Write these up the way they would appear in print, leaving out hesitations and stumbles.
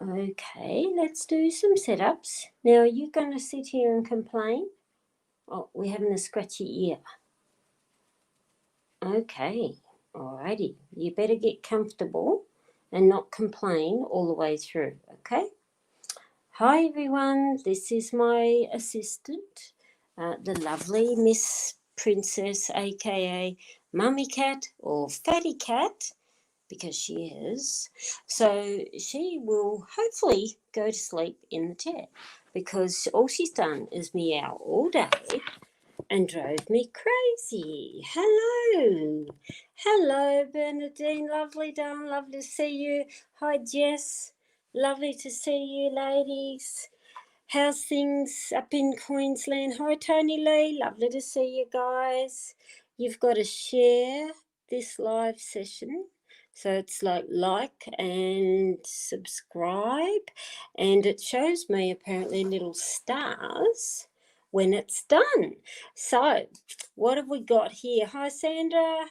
Okay, let's do some setups. Now, are you going to sit here and complain? Oh, we're having a scratchy ear. Okay, alrighty. You better get comfortable and not complain all the way through, okay? Hi, everyone. This is my assistant, the lovely Miss Princess, aka Mummy Cat or Fatty Cat, because she is. So she will hopefully go to sleep in the chair because all she's done is meow all day and drove me crazy. Hello. Hello, Bernadine. Lovely, darling. Lovely to see you. Hi, Jess. Lovely to see you, ladies. How's things up in Queensland? Hi, Tony Lee. Lovely to see you guys. You've got to share this live session. So it's like and subscribe. And it shows me apparently little stars when it's done. So what have we got here? Hi, Sandra.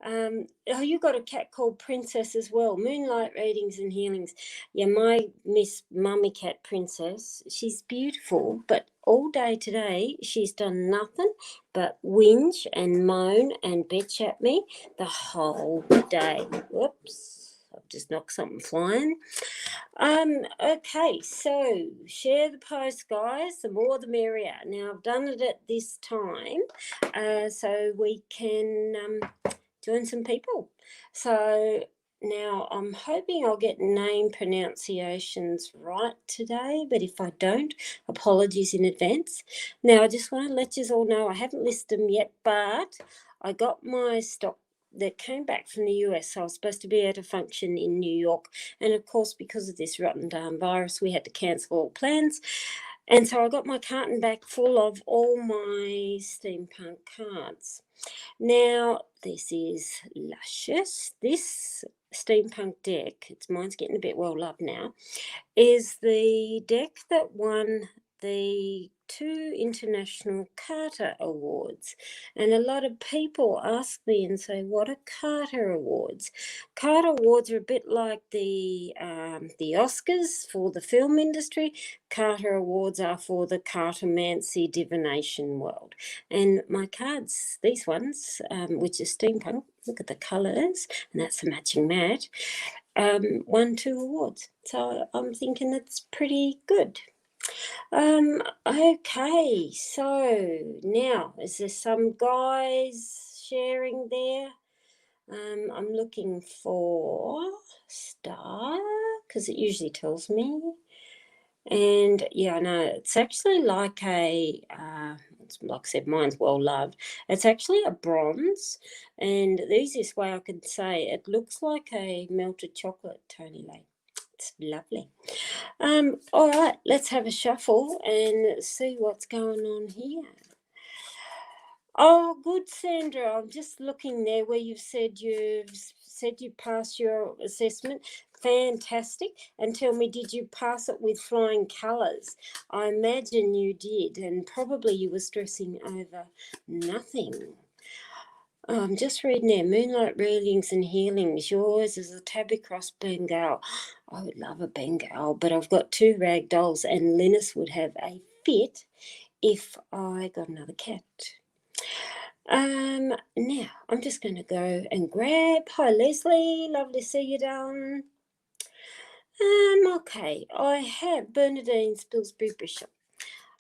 Oh, you got a cat called Princess as well. Moonlight readings and healings. Yeah, my Miss Mummy Cat Princess, she's beautiful, but all day today she's done nothing but whinge and moan and bitch at me the whole day. Whoops, I've just knocked something flying. Okay, so share the post, guys. The more the merrier. Now I've done it at this time, so we can join some people. So now I'm hoping I'll get name pronunciations right today, but if I don't, apologies in advance. Now I just want to let you all know I haven't listed them yet, but I got my stock that came back from the US. So I was supposed to be able to function in New York, and of course because of this rotten darn virus we had to cancel all plans. And so I got my carton back full of all my steampunk cards. Now, this is luscious. This steampunk deck, mine's getting a bit well loved now, is the deck that won the 2 International Carter Awards. And a lot of people ask me and say, what are Carter Awards? Carter Awards are a bit like the Oscars for the film industry. Carter Awards are for the cartomancy divination world. And my cards, these ones, which is steampunk, look at the colours, and that's the matching mat, won 2 awards. So I'm thinking it's pretty good. Okay, so now is there some guys sharing there? I'm looking for star because it usually tells me. And yeah, no, it's actually like a, like I said, mine's well loved. It's actually a bronze, and the easiest way I can say it looks like a melted chocolate, Tony Lane. It's lovely. All right, let's have a shuffle and see what's going on here. Oh, good, Sandra. I'm just looking there where you passed your assessment. Fantastic. And tell me, did you pass it with flying colours? I imagine you did, and probably you were stressing over nothing. I'm just reading there, Moonlight Readings and Healings. Yours is a tabby cross Bengal. I would love a Bengal, but I've got 2 rag dolls, and Linus would have a fit if I got another cat. Now I'm just going to go and grab. Hi, Leslie. Lovely to see you, darling. Okay, I have Bernadine Spilsbury Bishop.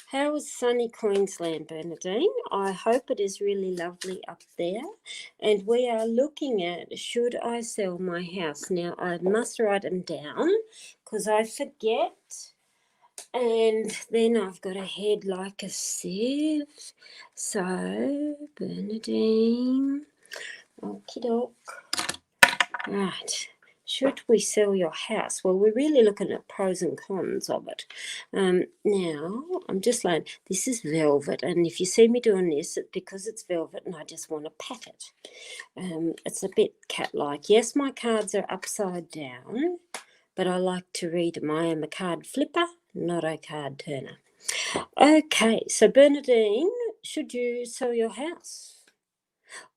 How is sunny Queensland, Bernadine? I hope it is really lovely up there. And we are looking at, should I sell my house? Now, I must write them down because I forget. And then I've got a head like a sieve. So, Bernadine, okie doke. Right. Should we sell your house? Well, we're really looking at pros and cons of it. Now, I'm just like, this is velvet, and if you see me doing this, it's because it's velvet and I just want to pat it. It's a bit cat-like. Yes, my cards are upside down, but I like to read them. I am a card flipper, not a card turner. Okay, so Bernadine, should you sell your house?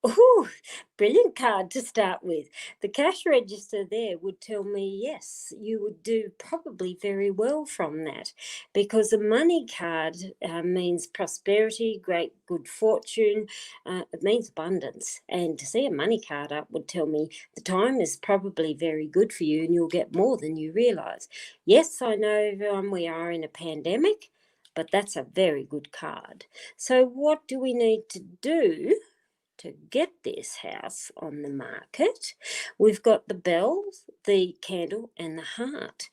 Oh, brilliant card to start with. The cash register there would tell me, yes, you would do probably very well from that, because a money card means prosperity, great good fortune. It means abundance. And to see a money card up would tell me the time is probably very good for you and you'll get more than you realise. Yes, I know we are in a pandemic, but that's a very good card. So what do we need to do to get this house on the market? We've got the bell, the candle, and the heart.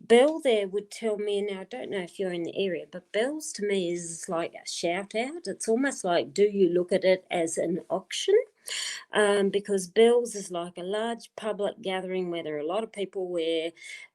Bell there would tell me, now I don't know if you're in the area, but bells to me is like a shout out. It's almost like, do you look at it as an auction? Because bells is like a large public gathering where there are a lot of people, where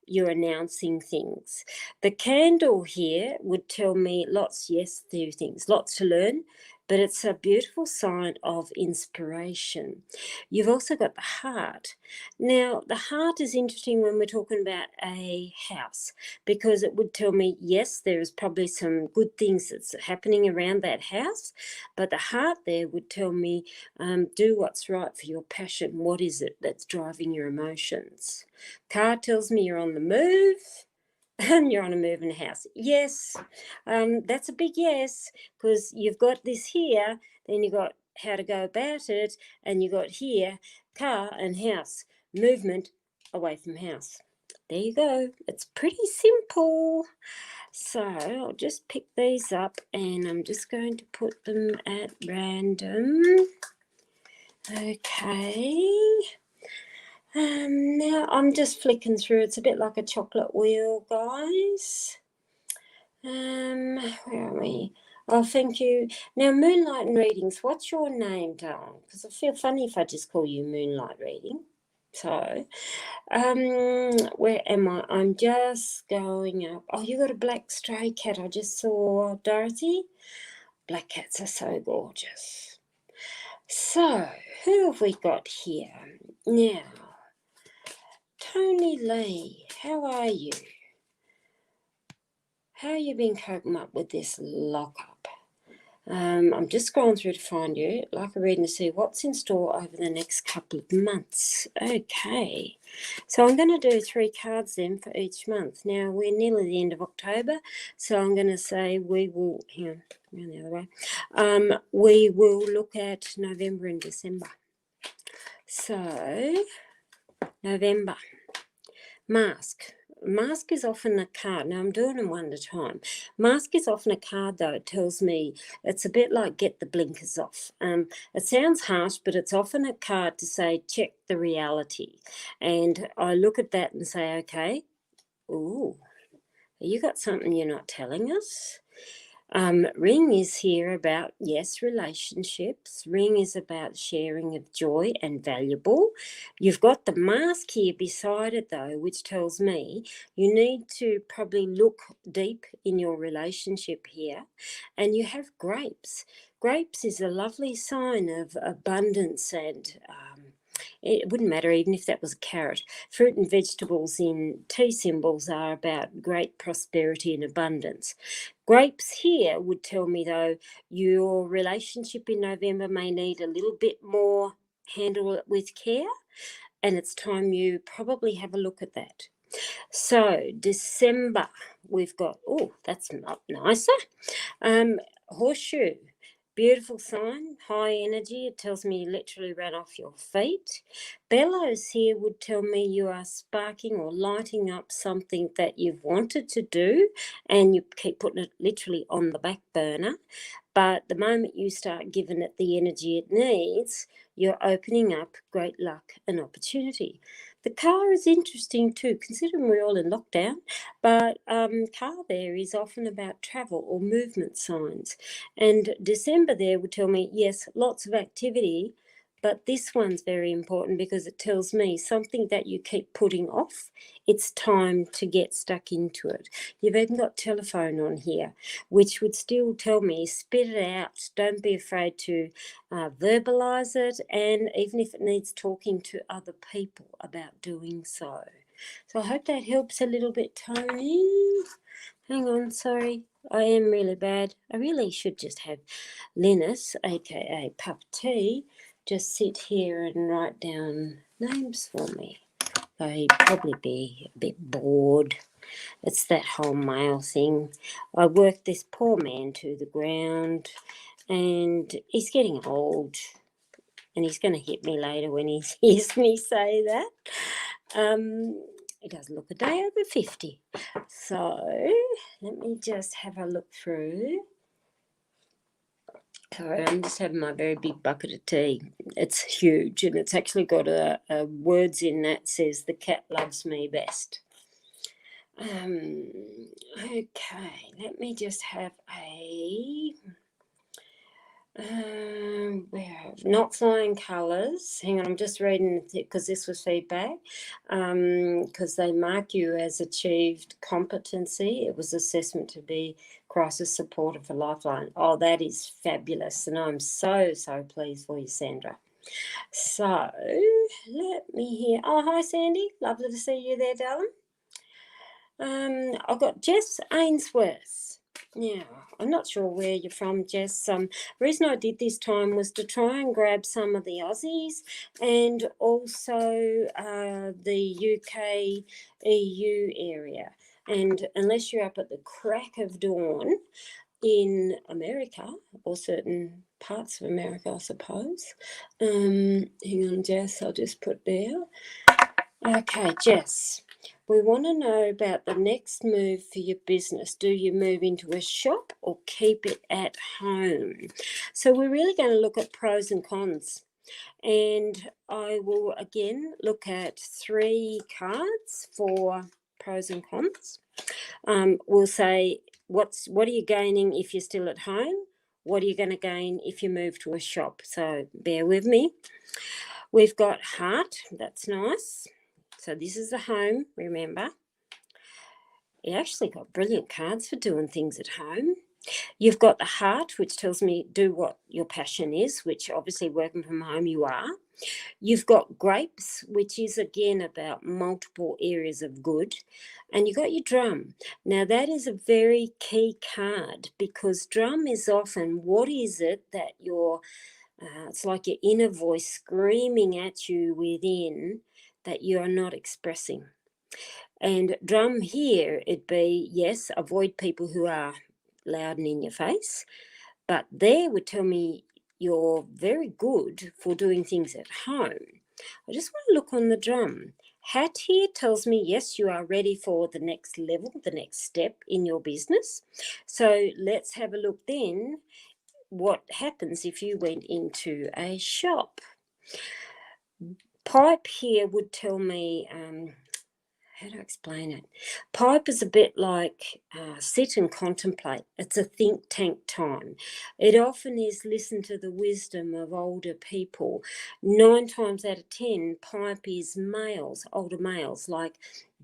you're announcing things. The candle here would tell me lots, yes, do things, lots to learn, but it's a beautiful sign of inspiration. You've also got the heart. Now, the heart is interesting when we're talking about a house, because it would tell me, yes, there is probably some good things that's happening around that house, but the heart there would tell me, do what's right for your passion. What is it that's driving your emotions? Card tells me you're on the move. And you're on a move in a house. Yes, that's a big yes, because you've got this here, then you've got how to go about it, and you got here, car and house, movement away from house. There you go. It's pretty simple. So I'll just pick these up and I'm just going to put them at random. Okay. Now I'm just flicking through. It's a bit like a chocolate wheel, guys. Where are we? Oh, thank you. Now, Moonlight and Readings, what's your name, darling? Because I feel funny if I just call you Moonlight Reading. So, where am I? I'm just going up. Oh, you got a black stray cat. I just saw, Dorothy. Black cats are so gorgeous. So, who have we got here? Now, Tony Lee, how are you? How you been coping up with this lockup? I'm just scrolling through to find you. Like a reading to see what's in store over the next couple of months. Okay, so I'm going to do 3 cards then for each month. Now, we're nearly the end of October, so I'm going to say we will, hang on, around the other way, we will look at November and December. So, November, mask. Mask is often a card. Now I'm doing them one at a time. Mask is often a card, though. It tells me it's a bit like get the blinkers off. It sounds harsh, but it's often a card to say check the reality. And I look at that and say, okay, ooh, you got something you're not telling us? Ring is here about, yes, relationships. Ring is about sharing of joy and valuable. You've got the mask here beside it, though, which tells me you need to probably look deep in your relationship here. And you have grapes. Grapes is a lovely sign of abundance, and it wouldn't matter even if that was a carrot. Fruit and vegetables in tea symbols are about great prosperity and abundance. Grapes here would tell me, though, your relationship in November may need a little bit more, handle it with care, and it's time you probably have a look at that. So December, we've got, oh, that's not nicer. Horseshoe, beautiful sign, high energy. It tells me you literally ran off your feet. Bellows here would tell me you are sparking or lighting up something that you've wanted to do, and you keep putting it literally on the back burner. But the moment you start giving it the energy it needs, you're opening up great luck and opportunity. The car is interesting too, considering we're all in lockdown, but car there is often about travel or movement signs. And December there would tell me, yes, lots of activity, but this one's very important because it tells me something that you keep putting off, it's time to get stuck into it. You've even got telephone on here, which would still tell me spit it out. Don't be afraid to verbalise it, and even if it needs talking to other people about doing so. So I hope that helps a little bit, Tony. Hang on, sorry. I am really bad. I really should just have Linus, aka Pup T, just sit here and write down names for me. Though he'd probably be a bit bored. It's that whole male thing. I worked this poor man to the ground, and he's getting old, and he's going to hit me later when he hears me say that. He doesn't look a day over 50. So let me just have a look through. Sorry, I'm just having my very big bucket of tea. It's huge, and it's actually got a words in that says the cat loves me best. Okay, let me just have a not flying colours. Hang on, I'm just reading because this was feedback. Because they mark you as achieved competency. It was assessment to be crisis supporter for Lifeline. Oh, that is fabulous, and I'm so pleased for you, Sandra. So let me hear. Oh, hi, Sandy. Lovely to see you there, darling. I've got Jess Ainsworth. Now, I'm not sure where you're from, Jess. The reason I did this time was to try and grab some of the Aussies and also the UK EU area. And unless you're up at the crack of dawn in America, or certain parts of America, I suppose. Hang on, Jess, I'll just put there. Okay, Jess. We want to know about the next move for your business. Do you move into a shop or keep it at home? So we're really going to look at pros and cons. And I will again look at 3 cards for pros and cons. We'll say, what are you gaining if you're still at home? What are you going to gain if you move to a shop? So bear with me. We've got heart. That's nice. So this is the home, remember. You actually got brilliant cards for doing things at home. You've got the heart, which tells me do what your passion is, which obviously working from home you are. You've got grapes, which is again about multiple areas of good. And you've got your drum. Now that is a very key card because drum is often what is it that you're, it's like your inner voice screaming at you within that you're not expressing. And drum here, it'd be, yes, avoid people who are loud and in your face, but there would tell me you're very good for doing things at home. I just want to look on the drum. Hat here tells me, yes, you are ready for the next level, the next step in your business. So let's have a look then what happens if you went into a shop. Pipe here would tell me, how do I explain it? Pipe is a bit like sit and contemplate. It's a think tank time. It often is listen to the wisdom of older people. 9 times out of 10, pipe is males, older males, like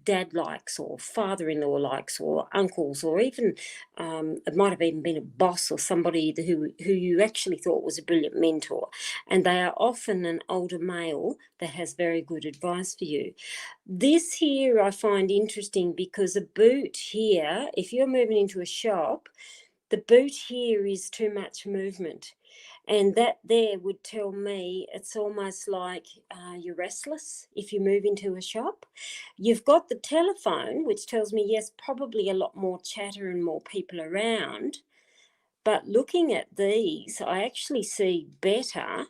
dad likes or father-in-law likes or uncles, or even it might have even been a boss or somebody who you actually thought was a brilliant mentor. And they are often an older male that has very good advice for you. This here I find interesting because a boot here, if you're moving into a shop, the boot here is too much movement. And that there would tell me it's almost like you're restless if you move into a shop. You've got the telephone, which tells me, yes, probably a lot more chatter and more people around. But looking at these, I actually see better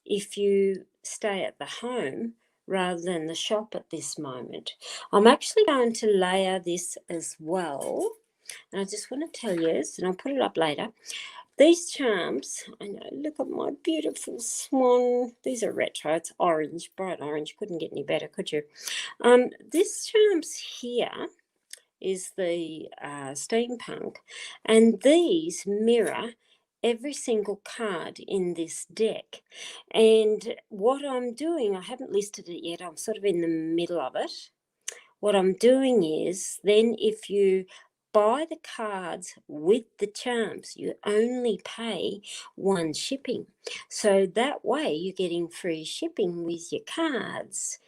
if you stay at the home rather than the shop at this moment. I'm actually going to layer this as well. And I just want to tell you, and I'll put it up later, these charms, I know, look at my beautiful swan. These are retro. It's orange, bright orange. Couldn't get any better, could you? This charms here is the steampunk, and these mirror every single card in this deck. And what I'm doing, I haven't listed it yet, I'm sort of in the middle of it. What I'm doing is then if you buy the cards with the charms, you only pay 1 shipping. So that way you're getting free shipping with your cards.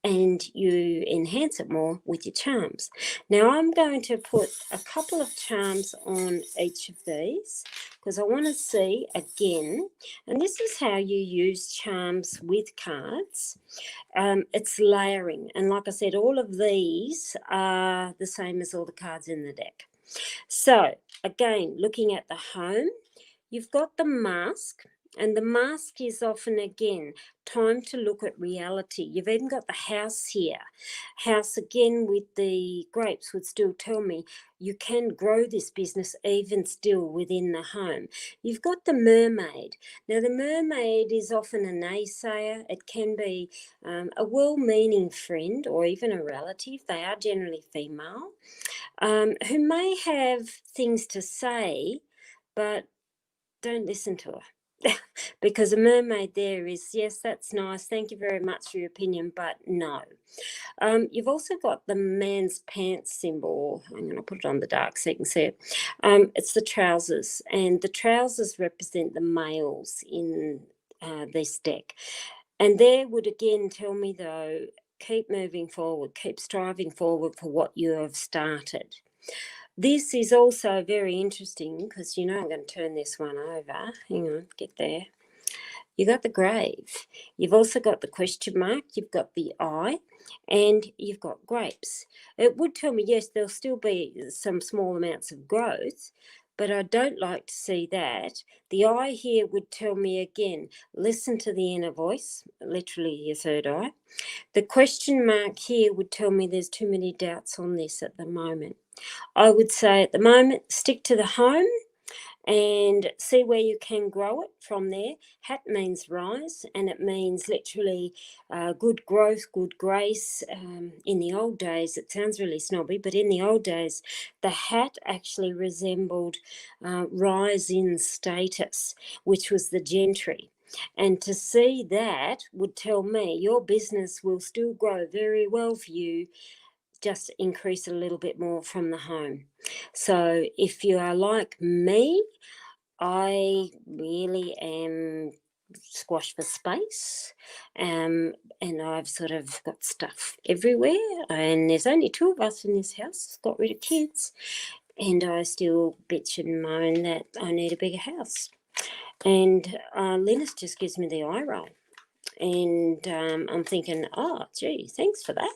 and you enhance it more with your charms. Now I'm going to put a couple of charms on each of these because I want to see again, and this is how you use charms with cards. It's layering, and like I said, all of these are the same as all the cards in the deck. So again, looking at the home, you've got the mask, and the mask is often, again, time to look at reality. You've even got the house here. House, again, with the grapes would still tell me you can grow this business even still within the home. You've got the mermaid. Now, the mermaid is often a naysayer. It can be a well-meaning friend or even a relative. They are generally female, who may have things to say, but don't listen to her. Because a mermaid there is, yes, that's nice, thank you very much for your opinion, but no. You've also got the man's pants symbol. I'm going to put it on the dark so you can see it. It's the trousers, and the trousers represent the males in this deck. And there would again tell me, though, keep moving forward, keep striving forward for what you have started. This is also very interesting because, I'm going to turn this one over. Hang on, get there. You got the grave. You've also got the question mark. You've got the eye, and you've got grapes. It would tell me, yes, there'll still be some small amounts of growth, but I don't like to see that. The eye here would tell me again, listen to the inner voice, literally your third eye. The question mark here would tell me there's too many doubts on this at the moment. I would say at the moment, stick to the home and see where you can grow it from there. Hat means rise, and it means literally good growth, good grace. In the old days, it sounds really snobby, but in the old days, the hat actually resembled rise in status, which was the gentry. And to see that would tell me your business will still grow very well for you, just increase a little bit more from the home. So if you are like me, I really am squashed for space, and I've sort of got stuff everywhere, and there's only 2 of us in this house, got rid of kids, and I still bitch and moan that I need a bigger house. And Linus just gives me the eye roll. And I'm thinking, oh, gee, thanks for that.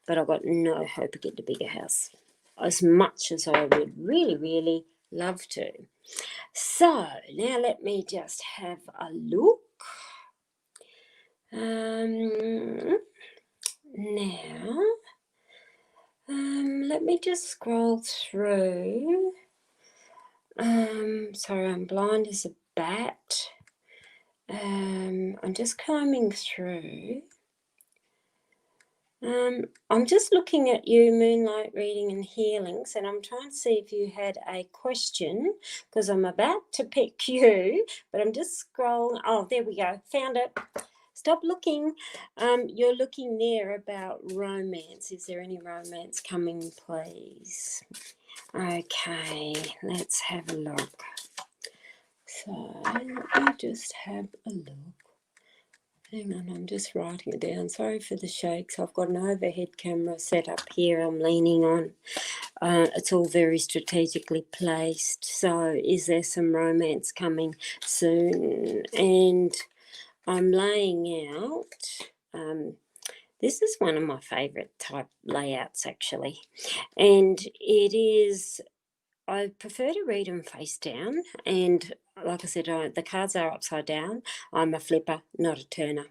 But I've got no hope of getting a bigger house, as much as I would really, really love to. So now let me just have a look. Let me just scroll through. Sorry, I'm blind as a bat. I'm just combing through. I'm just looking at you, Moonlight Reading and Healings, and I'm trying to see if you had a question, because I'm about to pick you, but I'm just scrolling. Oh, there we go. Found it. Stop looking. You're looking there about romance. Is there any romance coming, please? Okay, let's have a look. So let me just have a look. Hang on, I'm just writing it down. Sorry for the shakes. I've got an overhead camera set up here I'm leaning on. It's all very strategically placed. So is there some romance coming soon? And I'm laying out. This is one of my favourite type layouts, actually. And it is, I prefer to read them face down, and like I said, the cards are upside down. I'm a flipper, not a turner.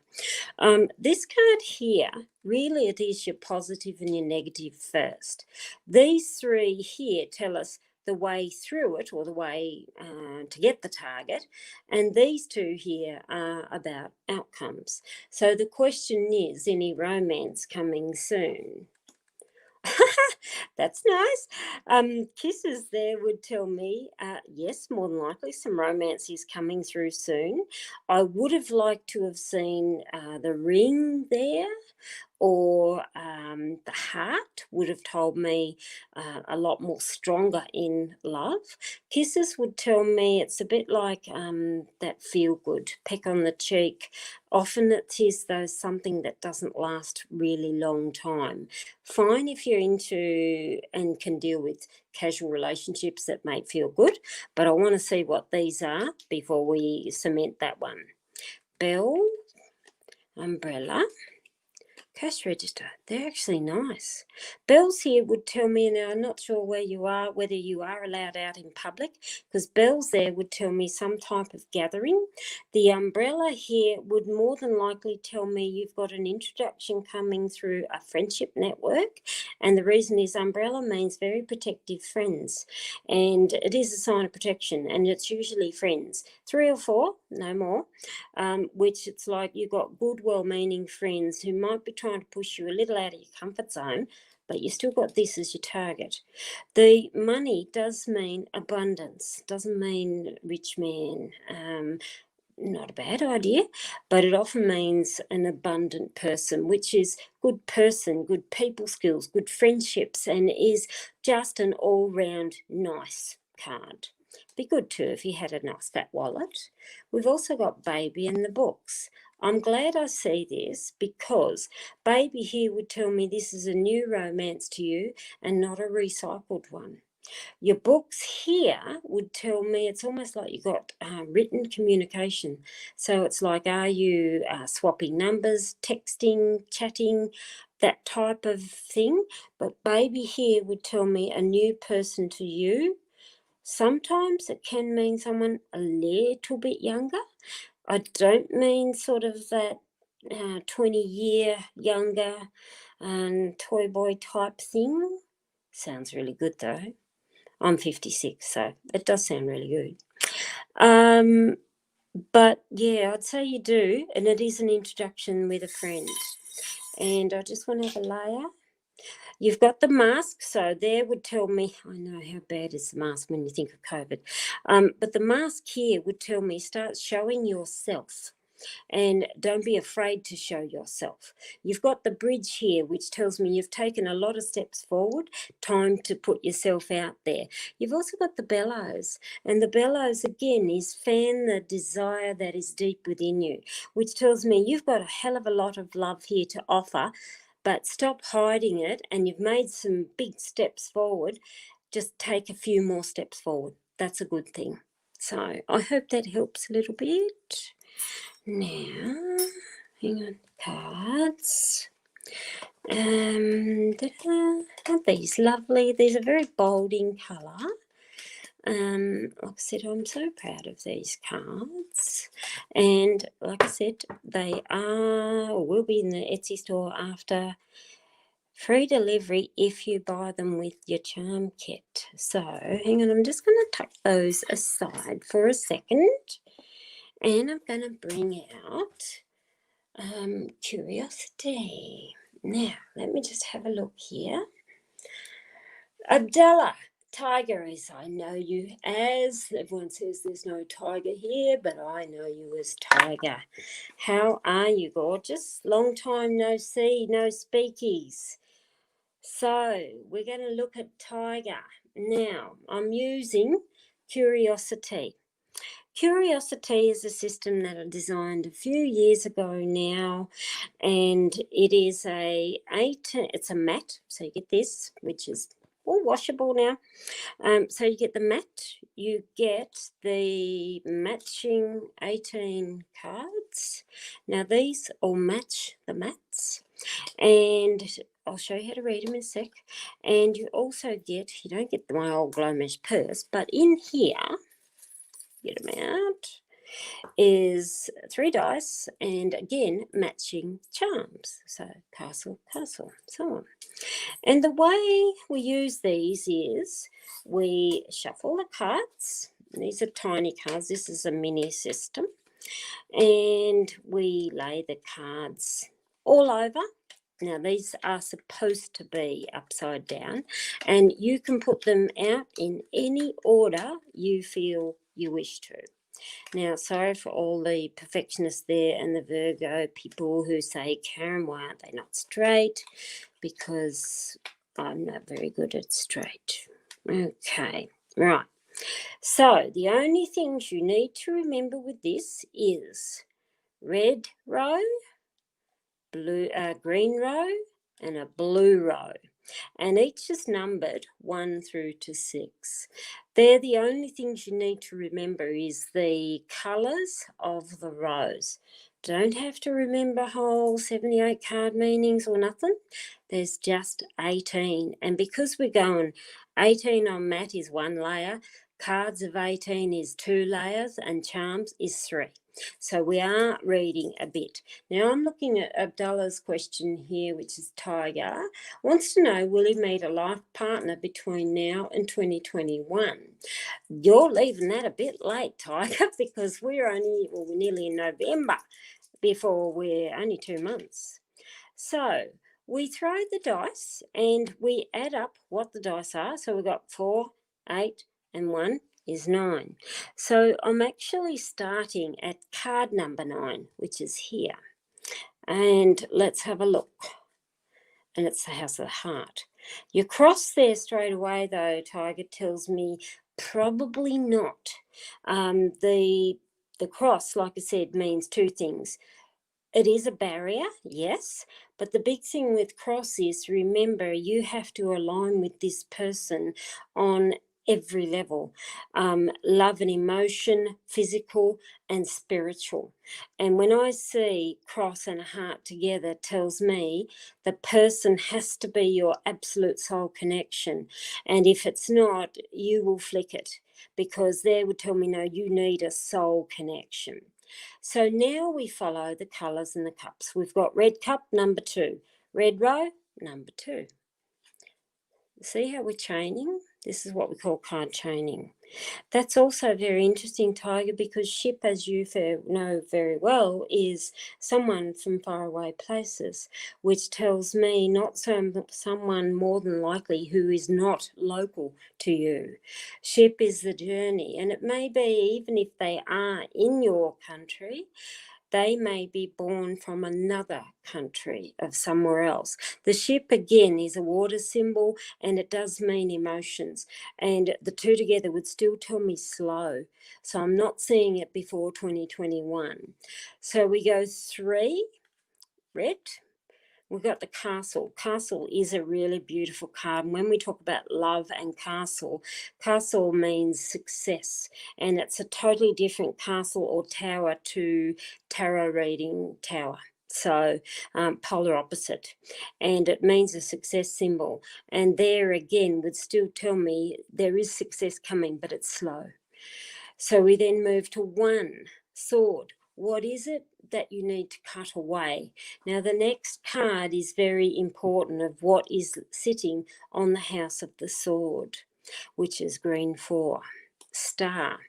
This card here, really it is your positive and your negative first. These 3 here tell us the way through it, or the way to get the target, and these 2 here are about outcomes. So the question is, any romance coming soon? That's nice. Kisses there would tell me, yes, more than likely some romance is coming through soon. I would have liked to have seen the ring there, or the heart would have told me a lot more stronger in love. Kisses would tell me it's a bit like that feel good peck on the cheek. Often it is though something that doesn't last really long time. Fine if you're into and can deal with casual relationships that may feel good, but I want to see what these are before we cement that one. Bell, umbrella, cash register. They're actually nice. Bells here would tell me, now I'm not sure where you are, whether you are allowed out in public, because bells there would tell me some type of gathering. The umbrella here would more than likely tell me you've got an introduction coming through a friendship network. And the reason is umbrella means very protective friends. And it is a sign of protection, and it's usually friends. 3 or 4, no more. Which it's like you've got good, well-meaning friends who might be trying to push you a little out of your comfort zone, but you still got this as your target. The money does mean abundance, doesn't mean rich man. Not a bad idea, but it often means an abundant person, which is good person, good people skills, good friendships, and is just an all-round nice card. Be good too if you had a nice fat wallet. We've also got baby in the books. I'm glad I see this because baby here would tell me this is a new romance to you and not a recycled one. Your books here would tell me it's almost like you got written communication. So it's like, are you swapping numbers, texting, chatting, that type of thing? But baby here would tell me a new person to you. Sometimes it can mean someone a little bit younger. I don't mean sort of that 20-year younger toy boy type thing. Sounds really good though. I'm 56, so it does sound really good. But yeah, I'd say you do, and it is an introduction with a friend. And I just want to have a layer. You've got the mask, so there would tell me, I know how bad is the mask when you think of COVID, but the mask here would tell me start showing yourself. And don't be afraid to show yourself. You've got the bridge here, which tells me you've taken a lot of steps forward, time to put yourself out there. You've also got the bellows, and the bellows again is fan the desire that is deep within you, which tells me you've got a hell of a lot of love here to offer, but stop hiding it, and you've made some big steps forward. Just take a few more steps forward. That's a good thing. So I hope that helps a little bit. Now, hang on, cards. Aren't these lovely? These are very bold in colour. Like I said, I'm so proud of these cards. And like I said, they are, or will be in the Etsy store after free delivery if you buy them with your charm kit. So, hang on, I'm just going to tuck those aside for a second. And I'm going to bring out curiosity. Now, let me just have a look here. Abdallah, tiger is, I know you as, everyone says there's no tiger here, but I know you as Tiger. How are you, gorgeous? Long time no see, no speakies. So, we're going to look at Tiger. Now, I'm using curiosity. Curiosity is a system that I designed a few years ago now, and it is it's a mat. So you get this, which is all washable now. So you get the mat, you get the matching 18 cards. Now these all match the mats, and I'll show you how to read them in a sec. And you also get, you don't get my old glow mesh purse, but in here, get them out, is 3 dice and again matching charms. So castle, castle, so on. And the way we use these is we shuffle the cards. These are tiny cards. This is a mini system. And we lay the cards all over. Now, these are supposed to be upside down, and you can put them out in any order you feel you wish to. Now, sorry for all the perfectionists there and the Virgo people who say, Karen, why aren't they not straight? Because I'm not very good at straight. Okay, right. So the only things you need to remember with this is red row, green row, and a blue row. And each is numbered 1 through to 6. They're the only things you need to remember is the colours of the rows. Don't have to remember whole 78 card meanings or nothing. There's just 18. And because we're going 18 on mat is 1 layer, cards of 18 is 2 layers, and charms is 3. So we are reading a bit. Now I'm looking at Abdullah's question here, which is Tiger. Wants to know, will he meet a life partner between now and 2021? You're leaving that a bit late, Tiger, because we're nearly in November before we're only 2 months. So we throw the dice and we add up what the dice are. So we've got 4, 8, and 1 is 9. So I'm actually starting at card number 9, which is here. And let's have a look. And it's the House of the Heart. Your cross there straight away, though, Tiger, tells me probably not. The cross, like I said, means 2 things. It is a barrier, yes, but the big thing with cross is, remember, you have to align with this person on every level, love and emotion, physical and spiritual. And when I see cross and heart together, it tells me the person has to be your absolute soul connection. And if it's not, you will flick it, because they would tell me, no, you need a soul connection. So now we follow the colours and the cups. We've got red cup, number 2. Red row, number 2. See how we're chaining? This is what we call card chaining. That's also very interesting, Tiger, because ship, as you know very well, is someone from faraway places, which tells me not someone more than likely who is not local to you. Ship is the journey, and it may be, even if they are in your country, they may be born from another country of somewhere else. The ship, again, is a water symbol, and it does mean emotions. And the 2 together would still tell me slow. So I'm not seeing it before 2021. So we go 3, red. We've got the castle. Castle is a really beautiful card. And when we talk about love and castle, castle means success. And it's a totally different castle or tower to tarot reading tower. So polar opposite. And it means a success symbol. And there again would still tell me there is success coming, but it's slow. So we then move to 1, sword. What is it that you need to cut away? Now, the next card is very important of what is sitting on the House of the Sword, which is green 4, star.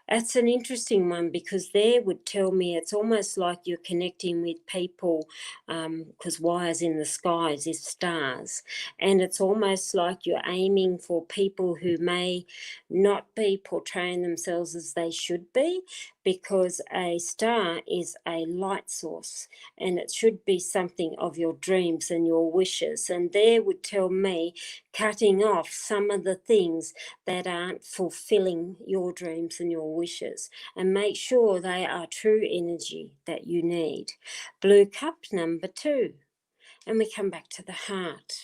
That's an interesting one, because there would tell me it's almost like you're connecting with people, because wires in the skies is stars. And it's almost like you're aiming for people who may not be portraying themselves as they should be, because a star is a light source and it should be something of your dreams and your wishes. And there would tell me cutting off some of the things that aren't fulfilling your dreams and your wishes, and make sure they are true energy that you need. Blue cup, number 2. And we come back to the heart.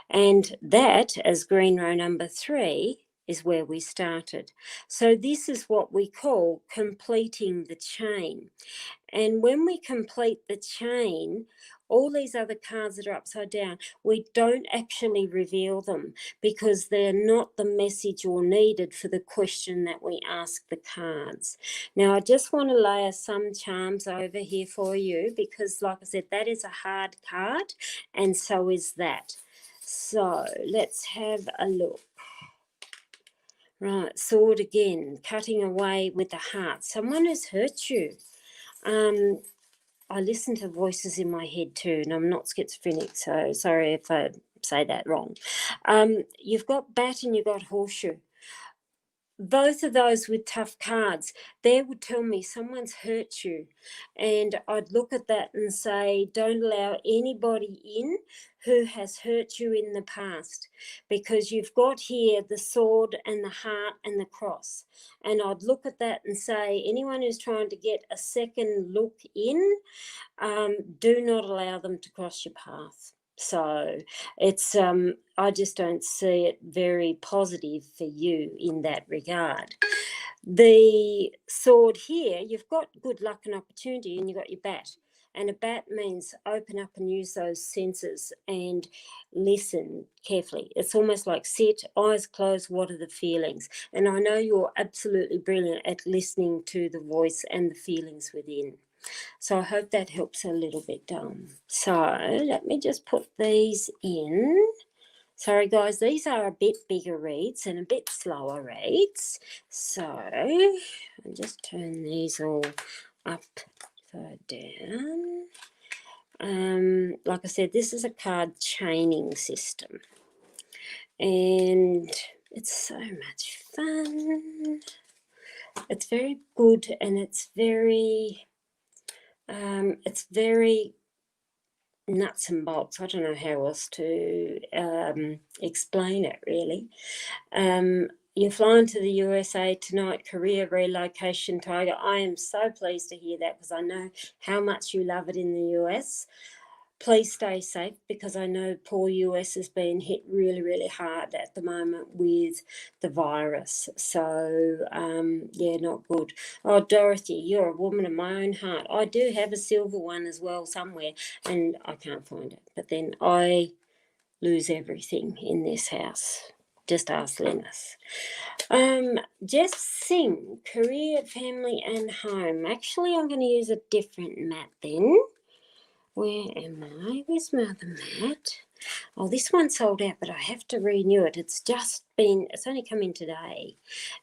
And that, as green row number 3, is where we started. So this is what we call completing the chain. And when we complete the chain, all these other cards that are upside down, we don't actually reveal them, because they're not the message or needed for the question that we ask the cards. Now, I just want to layer some charms over here for you, because like I said, that is a hard card, and so is that. So let's have a look. Right, sword again, cutting away with the heart. Someone has hurt you. I listen to voices in my head too, and I'm not schizophrenic, so sorry if I say that wrong. You've got bat and you've got horseshoe. Both of those with tough cards, they would tell me someone's hurt you. And I'd look at that and say, don't allow anybody in who has hurt you in the past, because you've got here the sword and the heart and the cross. And I'd look at that and say, anyone who's trying to get a second look in, do not allow them to cross your path. So it's I just don't see it very positive for you in that regard. The sword here, you've got good luck and opportunity, and you've got your bat. And a bat means open up and use those senses and listen carefully. It's almost like sit, eyes closed, what are the feelings? And I know you're absolutely brilliant at listening to the voice and the feelings within. So I hope that helps a little bit. So let me just put these in. Sorry guys, these are a bit bigger reads and a bit slower reads. So I'll just turn these all upside down. Like I said, this is a card chaining system. And it's so much fun. It's very good, and it's very nuts and bolts. I don't know how else to explain it, really. You're flying to the USA tonight, career relocation, Tiger. I am so pleased to hear that, because I know how much you love it in the US. Please stay safe, because I know poor US is being hit really, really hard at the moment with the virus. So, yeah, not good. Oh, Dorothy, you're a woman of my own heart. I do have a silver one as well somewhere, and I can't find it. But then I lose everything in this house. Just ask Linus. Jess Singh, career, family, and home. Actually, I'm going to use a different mat then. Where am I? Where's my other mat? Oh, this one sold out, but I have to renew it. It's only come in today.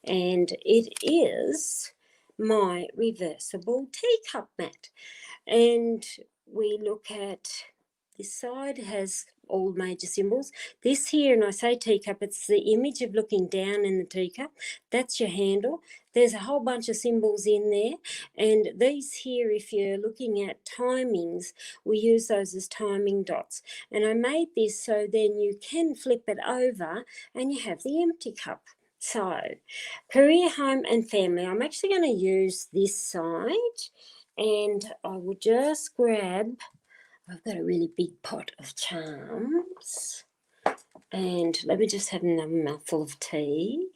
And it is my reversible teacup mat. And we look at this side, has all major symbols. This here, and I say teacup, it's the image of looking down in the teacup. That's your handle. There's a whole bunch of symbols in there. And these here, if you're looking at timings, we use those as timing dots. And I made this so then you can flip it over and you have the empty cup. So, career, home, and family. I'm actually going to use this side, and I will just grab, I've got a really big pot of charms, and let me just have another mouthful of tea.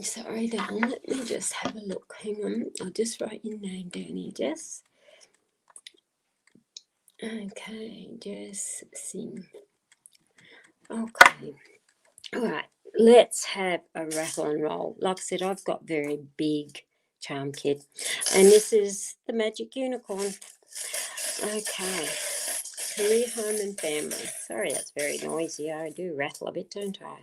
Sorry, darling, let me just have a look. Hang on, I'll just write your name down here, Jess. Okay, Jess Singh. Okay, all right, let's have a rattle and roll. Like I said, I've got very big charm kit, and this is the magic unicorn. Okay, career, home, and family. Sorry, that's very noisy. I do rattle a bit, don't I?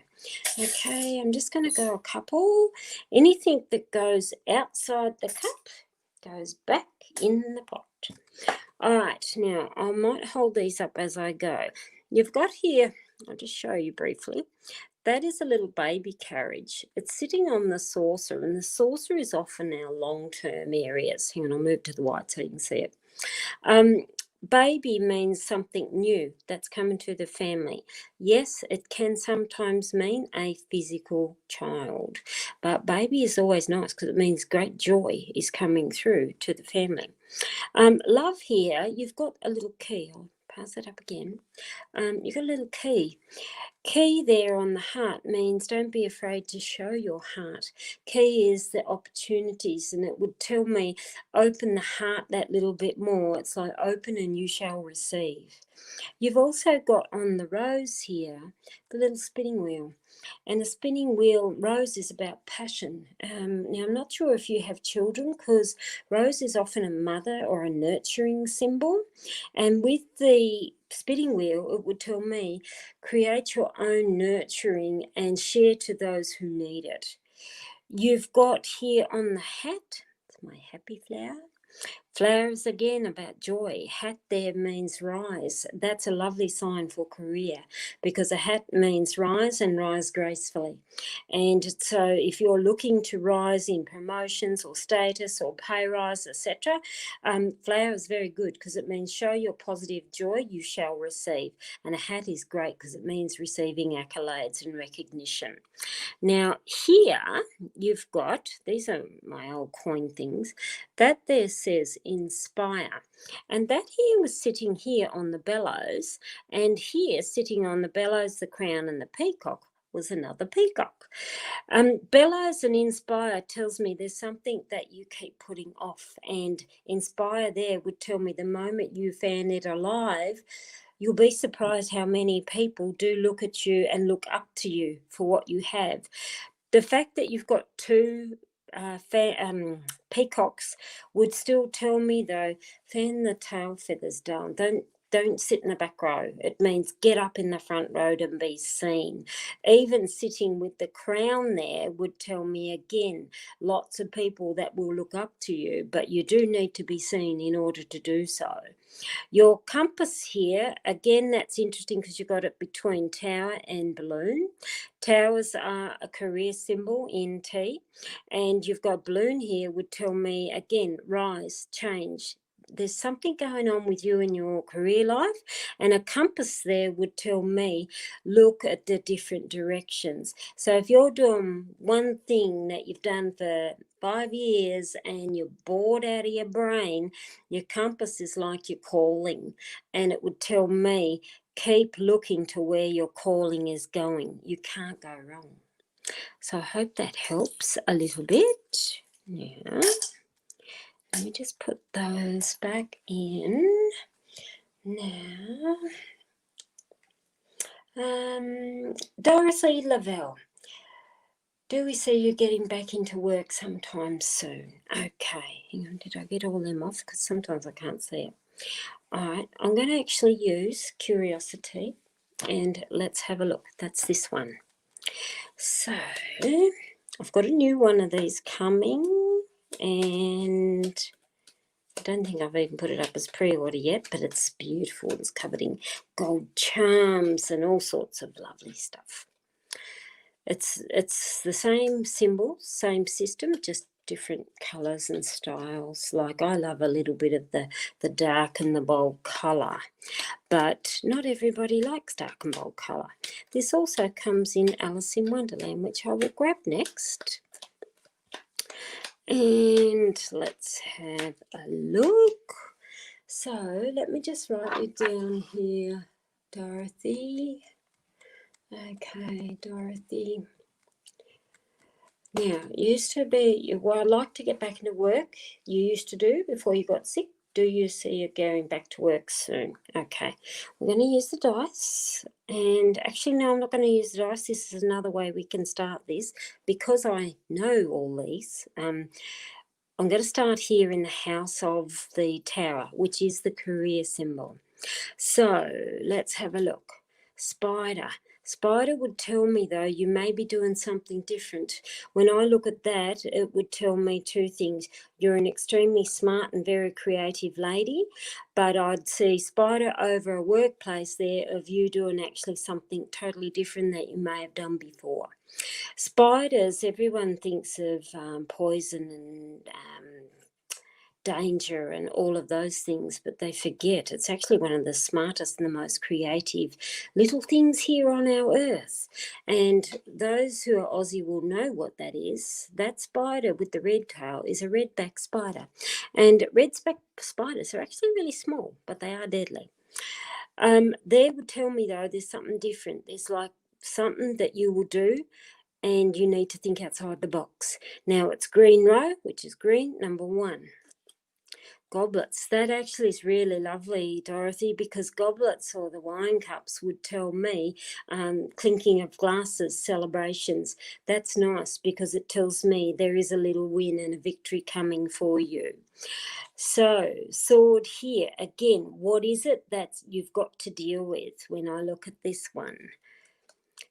Okay, I'm just going to go a couple. Anything that goes outside the cup goes back in the pot. All right, now I might hold these up as I go. You've got here, I'll just show you briefly. That is a little baby carriage. It's sitting on the saucer, and the saucer is often our long-term areas. Hang on, I'll move to the white so you can see it. Baby means something new that's coming to the family. Yes, it can sometimes mean a physical child, but baby is always nice because it means great joy is coming through to the family. Love here, you've got a little key. I'll pass it up again. You've got a little key. Key there on the heart means don't be afraid to show your heart. Key is the opportunities, and it would tell me open the heart that little bit more. It's like open and you shall receive. You've also got on the rose here the little spinning wheel. And the spinning wheel, rose is about passion. Now, I'm not sure if you have children, because rose is often a mother or a nurturing symbol. And with the spinning wheel, it would tell me, create your own nurturing and share to those who need it. You've got here on the hat, my happy flower. Flowers again about joy. Hat there means rise. That's a lovely sign for career because a hat means rise and rise gracefully. And so if you're looking to rise in promotions or status or pay rise, etc., flower is very good because it means show your positive joy, you shall receive. And a hat is great because it means receiving accolades and recognition. Now here you've got, these are my old coin things, that there says inspire. And that here was sitting here on the bellows, and here sitting on the bellows, the crown and the peacock was another peacock. Bellows and inspire tells me there's something that you keep putting off, and inspire there would tell me the moment you fan it alive, you'll be surprised how many people do look at you and look up to you for what you have. The fact that you've got two peacocks would still tell me, though, fan the tail feathers down. Don't sit in the back row. It means get up in the front row and be seen. Even sitting with the crown there would tell me again, lots of people that will look up to you, but you do need to be seen in order to do so. Your compass here, again, that's interesting because you got it between tower and balloon. Towers are a career symbol in T, and you've got balloon here would tell me, again, rise, change. There's something going on with you in your career life, and a compass there would tell me look at the different directions. So if you're doing one thing that you've done for 5 years and you're bored out of your brain, your compass is like your calling, and it would tell me keep looking to where your calling is going. You can't go wrong. So I hope that helps a little bit. Yeah. Let me just put those back in now. Dorothy Lavelle, do we see you getting back into work sometime soon? Okay, hang on, did I get all them off? Because sometimes I can't see it. All right, I'm going to actually use Curiosity, and let's have a look. That's this one. So I've got a new one of these coming, and I don't think I've even put it up as pre-order yet, but it's beautiful. It's covered in gold charms and all sorts of lovely stuff. It's the same symbol, same system, just different colours and styles. Like I love a little bit of the dark and the bold colour, but not everybody likes dark and bold colour. This also comes in Alice in Wonderland, which I will grab next. And let's have a look. So let me just write it down here, Dorothy. Okay, Dorothy. Now, used to be, well, I'd like to get back into work. You used to do before you got sick. Do you see you going back to work soon? Okay, we're going to use the dice. And actually, no, I'm not going to use the dice. This is another way we can start this. Because I know all these, I'm going to start here in the house of the tower, which is the career symbol. So let's have a look. Spider. Spider would tell me, though, you may be doing something different. When I look at that, it would tell me two things. You're an extremely smart and very creative lady, but I'd see spider over a workplace there of you doing actually something totally different that you may have done before. Spiders, everyone thinks of poison and danger and all of those things, but they forget it's actually one of the smartest and the most creative little things here on our earth. And those who are Aussie will know what that is. That spider with the red tail is a redback spider, and redback spiders are actually really small, but they are deadly. They would tell me, though, there's something different. There's like something that you will do and you need to think outside the box. Now it's green row, which is green, number 1. Goblets. That actually is really lovely, Dorothy, because goblets or the wine cups would tell me clinking of glasses, celebrations. That's nice because it tells me there is a little win and a victory coming for you. So, sword here. Again, what is it that you've got to deal with when I look at this one?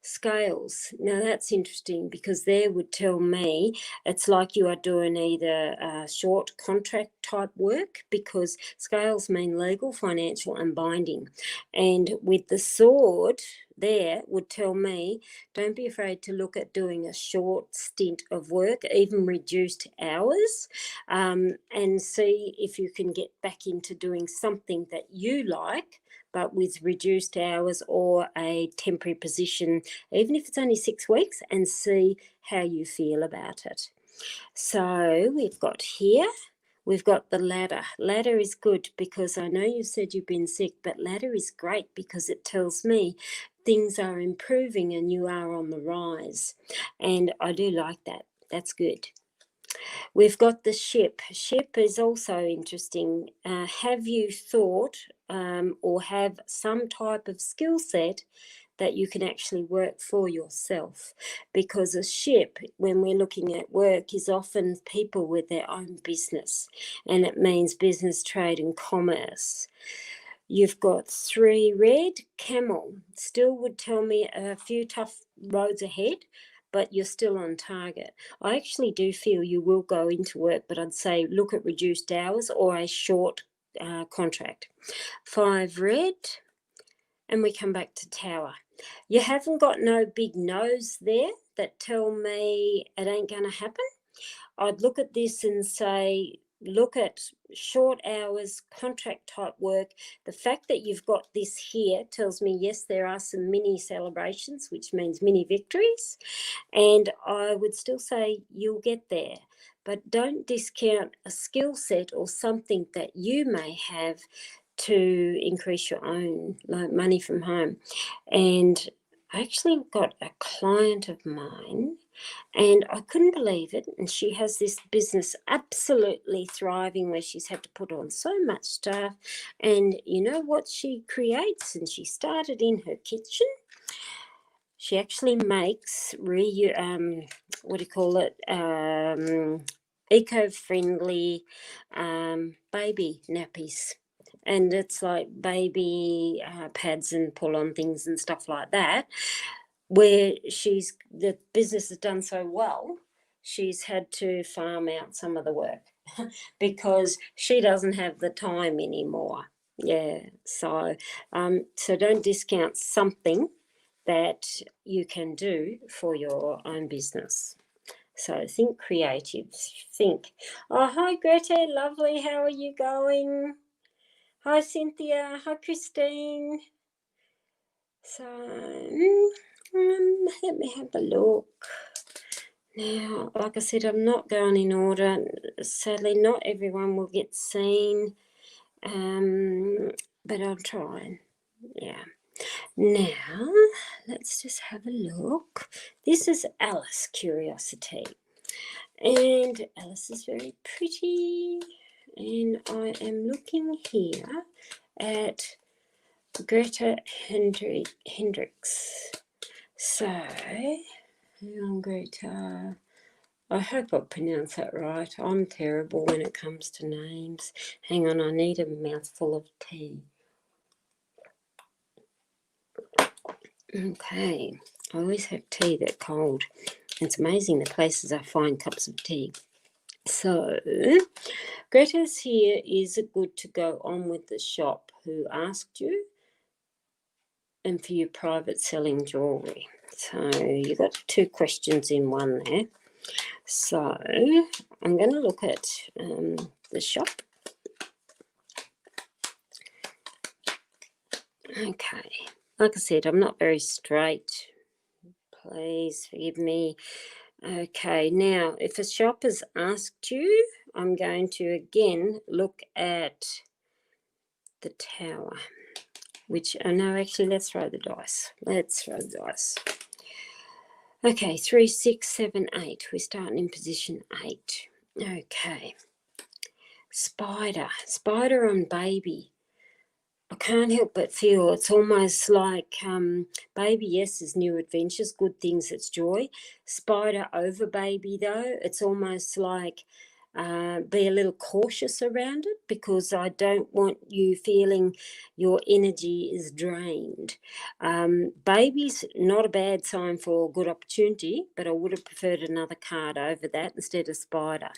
Scales. Now that's interesting because there would tell me it's like you are doing either short contract type work, because scales mean legal, financial and binding. And with the sword there would tell me don't be afraid to look at doing a short stint of work, even reduced hours, and see if you can get back into doing something that you like, but with reduced hours or a temporary position, even if it's only 6 weeks, and see how you feel about it. So we've got here, we've got the ladder. Ladder is good because I know you said you've been sick, but ladder is great because it tells me things are improving and you are on the rise. And I do like that. That's good. We've got the ship. Ship is also interesting. Have you thought or have some type of skill set that you can actually work for yourself? Because a ship, when we're looking at work, is often people with their own business, and it means business, trade and commerce. You've got 3 red. Camel still would tell me a few tough roads ahead, but you're still on target. I actually do feel you will go into work, but I'd say look at reduced hours or a short contract. 5 red, and we come back to tower. You haven't got no big no's there that tell me it ain't going to happen. I'd look at this and say, look at short hours, contract type work. The fact that you've got this here tells me, yes, there are some mini celebrations, which means mini victories. And I would still say you'll get there. But don't discount a skill set or something that you may have to increase your own, like money from home. And I actually got a client of mine, and I couldn't believe it. And she has this business absolutely thriving where she's had to put on so much stuff. And you know what she creates? And she started in her kitchen. She actually makes eco-friendly baby nappies. And it's like baby pads and pull-on things and stuff like that, where the business has done so well, she's had to farm out some of the work because she doesn't have the time anymore. Yeah, so don't discount something that you can do for your own business. So think creative, think. Oh, hi Greta, lovely, how are you going? Hi Cynthia, hi Christine. So let me have a look. Now, like I said, I'm not going in order. Sadly, not everyone will get seen, but I'll try. Yeah. Now, let's just have a look. This is Alice Curiosity. And Alice is very pretty. And I am looking here at Greta Hendricks. So, hang on, Greta. I hope I pronounced that right. I'm terrible when it comes to names. Hang on, I need a mouthful of tea. Okay, I always have tea that's cold. It's amazing the places I find cups of tea. So, Greta's here. Is it good to go on with the shop who asked you? And for your private selling jewellery. So, you got 2 questions in one there. So, I'm going to look at the shop. Okay, like I said, I'm not very straight. Please forgive me. Okay, now, if a shop has asked you, I'm going to again look at the tower, which, no, actually, let's throw the dice. Okay, 3, 6, 7, 8. We're starting in position 8. Okay. Spider on baby. I can't help but feel it's almost like baby, yes, is new adventures, good things, it's joy. Spider over baby, though, it's almost like be a little cautious around it, because I don't want you feeling your energy is drained. Baby's not a bad sign for a good opportunity, but I would have preferred another card over that instead of spider.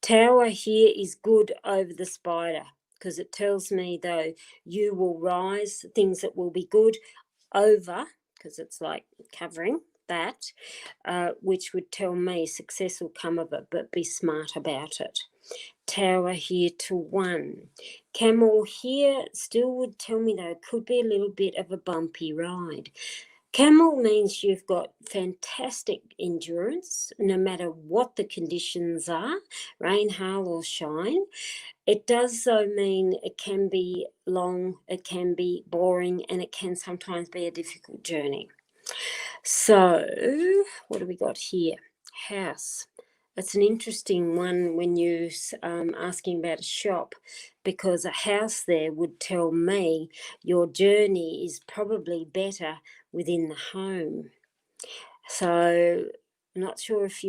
Tower here is good over the spider, because it tells me, though, you will rise, things that will be good over, because it's like covering that, which would tell me success will come of it, but be smart about it. Tower here to 1. Camel here still would tell me, though, it could be a little bit of a bumpy ride. Camel means you've got fantastic endurance, no matter what the conditions are, rain, hail or shine. It does, though, mean it can be long, it can be boring, and it can sometimes be a difficult journey. So what do we got here? House. It's an interesting one when you're asking about a shop, because a house there would tell me your journey is probably better within the home. So I'm not sure if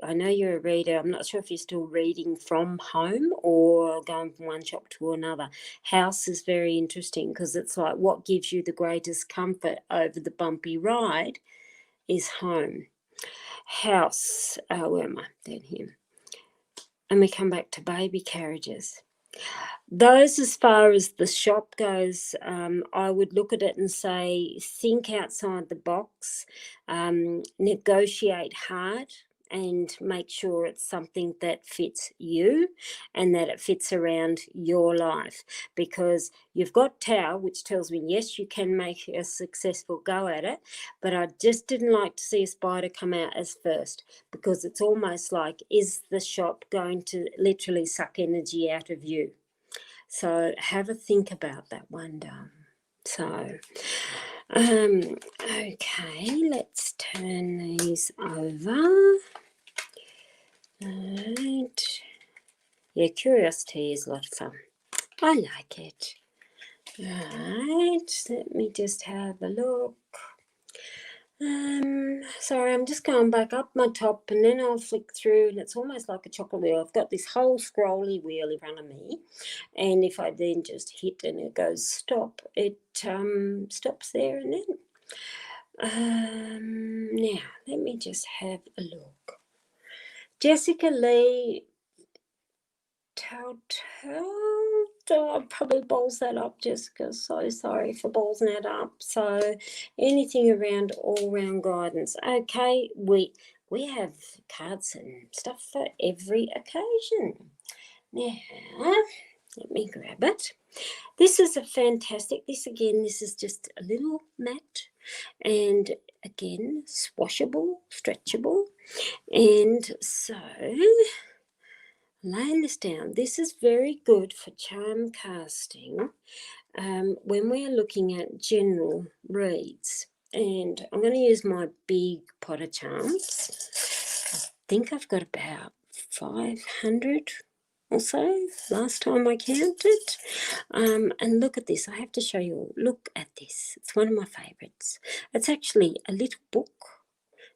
I know you're a reader, I'm not sure if you're still reading from home or going from one shop to another. House is very interesting, because it's like what gives you the greatest comfort over the bumpy ride is home. House, where am I? Down here. And we come back to baby carriages. Those, as far as the shop goes, I would look at it and say, think outside the box, negotiate hard, and make sure it's something that fits you and that it fits around your life. Because you've got Tower, which tells me, yes, you can make a successful go at it, but I just didn't like to see a spider come out as first, because it's almost like, is the shop going to literally suck energy out of you? So have a think about that one, Dom. So, okay, let's turn these over. Right. Yeah, curiosity is a lot of fun. I like it. Right, let me just have a look. Sorry, I'm just going back up my top, and then I'll flick through, and it's almost like a chocolate wheel. I've got this whole scrolly wheel in front of me, and if I then just hit and it goes stop, it stops there and then. Now, let me just have a look. Jessica Lee, I'll probably balls that up, Jessica. So sorry for balls that up. So anything around all-round guidance. Okay, we have cards and stuff for every occasion. Now, let me grab it. This is a fantastic, this is just a little mat, and again, swashable, stretchable. And so, laying this down, this is very good for charm casting when we're looking at general reads. And I'm going to use my big pot of charms. I think I've got about 500 or so last time I counted. And look at this. I have to show you all. Look at this. It's one of my favourites. It's actually a little book.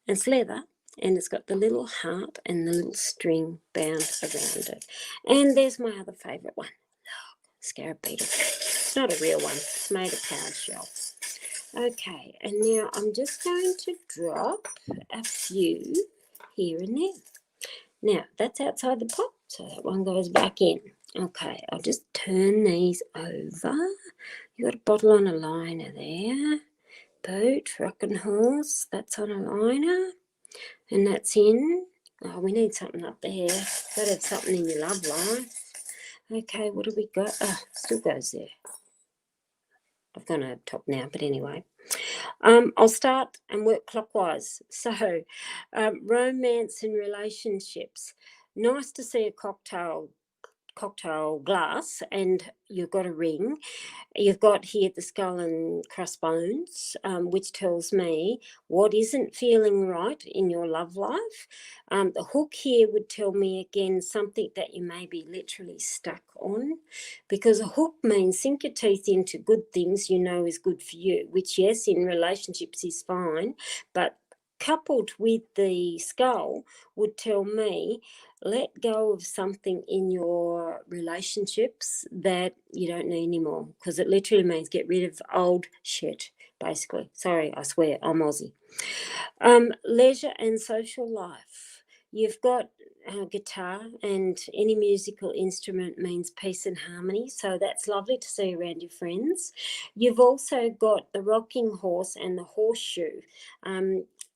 It's leather, and it's got the little harp and the little string bound around it. And there's my other favourite one. Look, scarab beetle. It's not a real one. It's made of card shell. Okay, and now I'm just going to drop a few here and there. Now, that's outside the pot, so that one goes back in. Okay, I'll just turn these over. You've got a bottle on a liner there. Boat, rocking horse, that's on a liner. And that's in. Oh, we need something up there. Got to have something in your love life. Okay, what do we got? Oh, still goes there. I've gone over top now, but anyway. I'll start and work clockwise. So, romance and relationships. Nice to see a cocktail glass, and you've got a ring. You've got here the skull and crossbones, which tells me what isn't feeling right in your love life. The hook here would tell me again something that you may be literally stuck on, because a hook means sink your teeth into good things you know is good for you, which yes, in relationships is fine, but coupled with the skull would tell me let go of something in your relationships that you don't need anymore, because it literally means get rid of old shit, basically. Sorry, I swear, I'm Aussie. Leisure and social life. You've got guitar, and any musical instrument means peace and harmony, so that's lovely to see around your friends. You've also got the rocking horse and the horseshoe.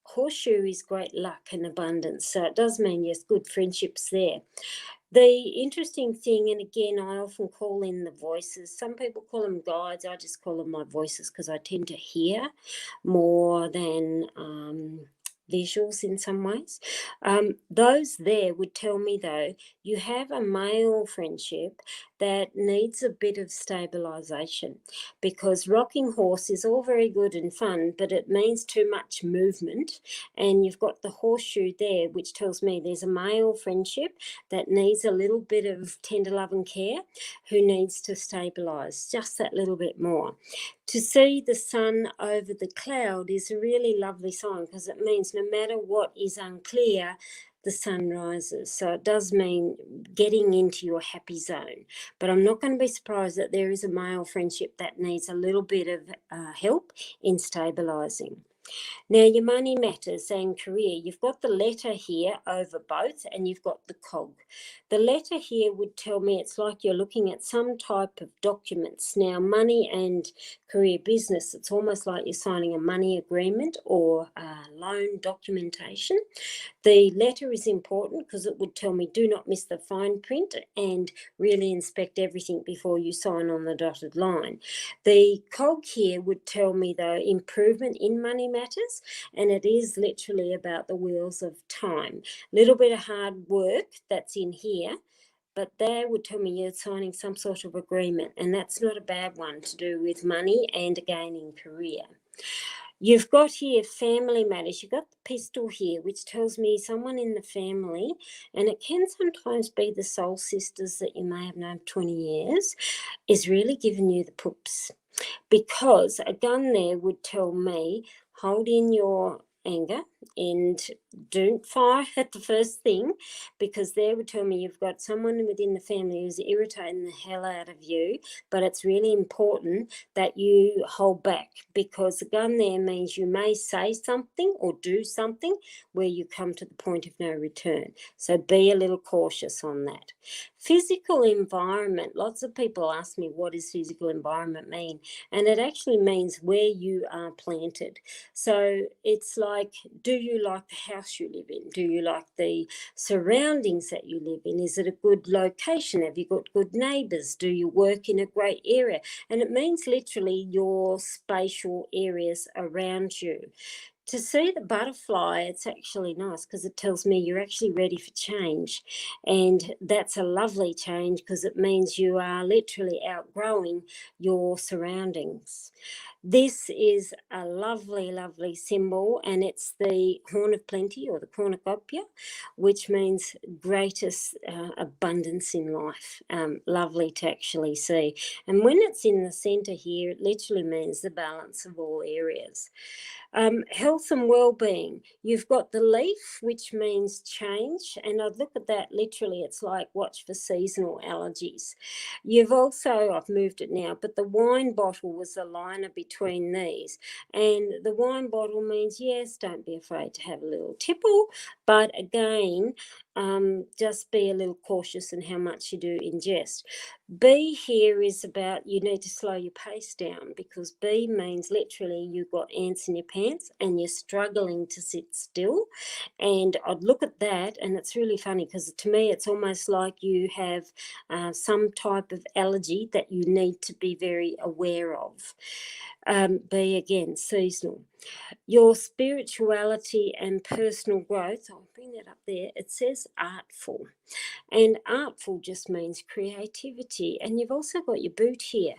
Horseshoe is great luck and abundance, so it does mean yes, good friendships there. The interesting thing, and again, I often call in the voices. Some people call them guides. I just call them my voices because I tend to hear more than visuals in some ways. Those there would tell me, though, you have a male friendship that needs a bit of stabilisation, because rocking horse is all very good and fun, but it means too much movement. And you've got the horseshoe there, which tells me there's a male friendship that needs a little bit of tender love and care, who needs to stabilise just that little bit more. To see the sun over the cloud is a really lovely sign, because it means no matter what is unclear, the sun rises. So it does mean getting into your happy zone. But I'm not going to be surprised that there is a male friendship that needs a little bit of help in stabilising. Now, your money matters and career. You've got the letter here over both, and you've got the cog. The letter here would tell me it's like you're looking at some type of documents. Now, money and career business, it's almost like you're signing a money agreement or loan documentation. The letter is important because it would tell me do not miss the fine print and really inspect everything before you sign on the dotted line. The cog here would tell me, though, improvement in money matters, and it is literally about the wheels of time. Little bit of hard work that's in here, but they would tell me you're signing some sort of agreement, and that's not a bad one to do with money and again in career. You've got here family matters. You've got the pistol here, which tells me someone in the family, and it can sometimes be the soul sisters that you may have known for 20 years, is really giving you the poops. Because a gun there would tell me hold in your anger and don't fire at the first thing, because there would tell me you've got someone within the family who's irritating the hell out of you, but it's really important that you hold back, because the gun there means you may say something or do something where you come to the point of no return. So be a little cautious on that. Physical environment. Lots of people ask me, what does physical environment mean? And it actually means where you are planted. So it's like, do you like the house you live in? Do you like the surroundings that you live in? Is it a good location? Have you got good neighbours? Do you work in a great area? And it means literally your spatial areas around you. To see the butterfly, it's actually nice because it tells me you're actually ready for change. And that's a lovely change because it means you are literally outgrowing your surroundings. This is a lovely, lovely symbol, and it's the horn of plenty, or the cornucopia, which means greatest abundance in life. Lovely to actually see. And when it's in the centre here, it literally means the balance of all areas. Health and well-being. You've got the leaf, which means change, and I'd look at that literally. It's like watch for seasonal allergies. You've also, I've moved it now, but the wine bottle was the liner between these, and the wine bottle means yes, don't be afraid to have a little tipple, but again, just be a little cautious in how much you do ingest. B here is about you need to slow your pace down, because B means literally you've got ants in your pants and you're struggling to sit still. And I'd look at that, and it's really funny because to me it's almost like you have some type of allergy that you need to be very aware of. B again, seasonal. Your spirituality and personal growth, I'll bring that up there, it says artful. And artful just means creativity. And you've also got your boot here.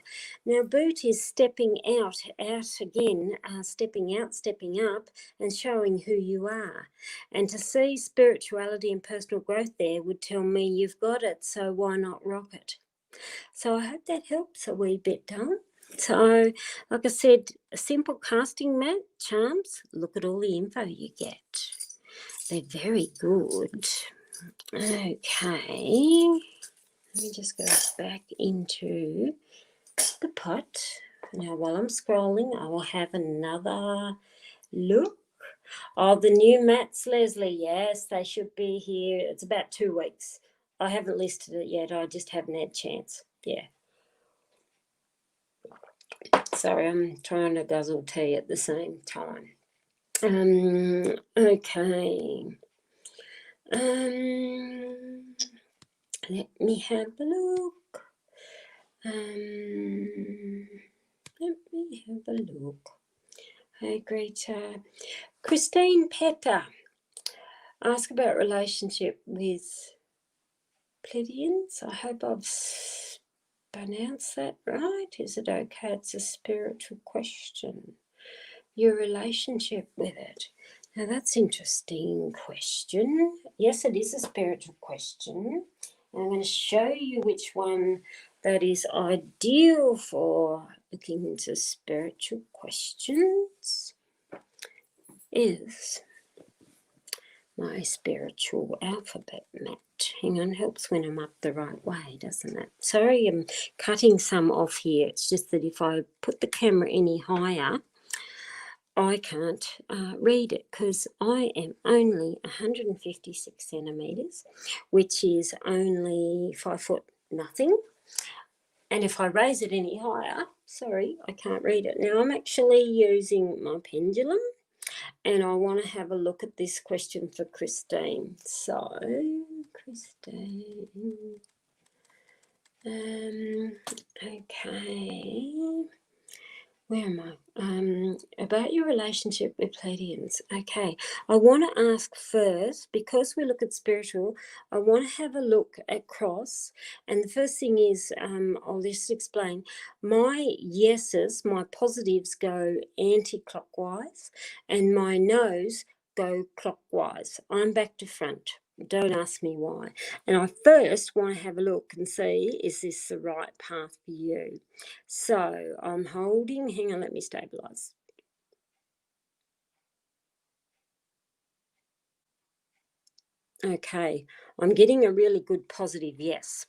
Now, boot is stepping out again, stepping out, stepping up, and showing who you are. And to see spirituality and personal growth there would tell me you've got it, so why not rock it? So I hope that helps a wee bit, darling. So, like I said, a simple casting mat, charms, look at all the info you get. They're very good. Okay, let me just go back into the pot. Now, while I'm scrolling, I will have another look. Oh, the new mats, Leslie. Yes, they should be here. It's about 2 weeks. I haven't listed it yet. I just haven't had a chance. Yeah. Sorry, I'm trying to guzzle tea at the same time. Okay. Let me have a look. Let me have a look. Hey, Greta. Christine Pepper. Ask about relationship with Pleiadians. I hope I've pronounced that right. Is it okay? It's a spiritual question. Your relationship with it. Now that's an interesting question. Yes, it is a spiritual question. I'm going to show you which one that is ideal for looking into spiritual questions is my spiritual alphabet mat. Hang on, helps when I'm up the right way, doesn't it? Sorry, I'm cutting some off here. It's just that if I put the camera any higher, I can't read it because I am only 156 centimetres, which is only 5 foot nothing. And if I raise it any higher, sorry, I can't read it. Now I'm actually using my pendulum and I want to have a look at this question for Christine. So, Christine, okay. Where am I? About your relationship with Pleiadians. Okay, I want to ask first, because we look at spiritual, I want to have a look at cross. And the first thing is, I'll just explain. My yeses, my positives go anti-clockwise, and my no's go clockwise. I'm back to front. Don't ask me why. And I first want to have a look and see, is this the right path for you? So I'm holding, hang on, let me stabilise. Okay, I'm getting a really good positive yes.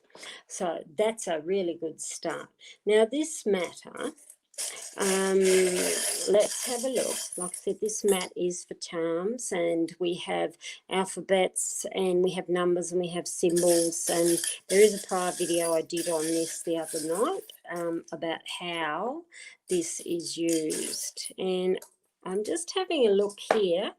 So that's a really good start. Now this matter, let's have a look. Like I said, this mat is for charms, and we have alphabets and we have numbers and we have symbols, and there is a prior video I did on this the other night about how this is used. And I'm just having a look here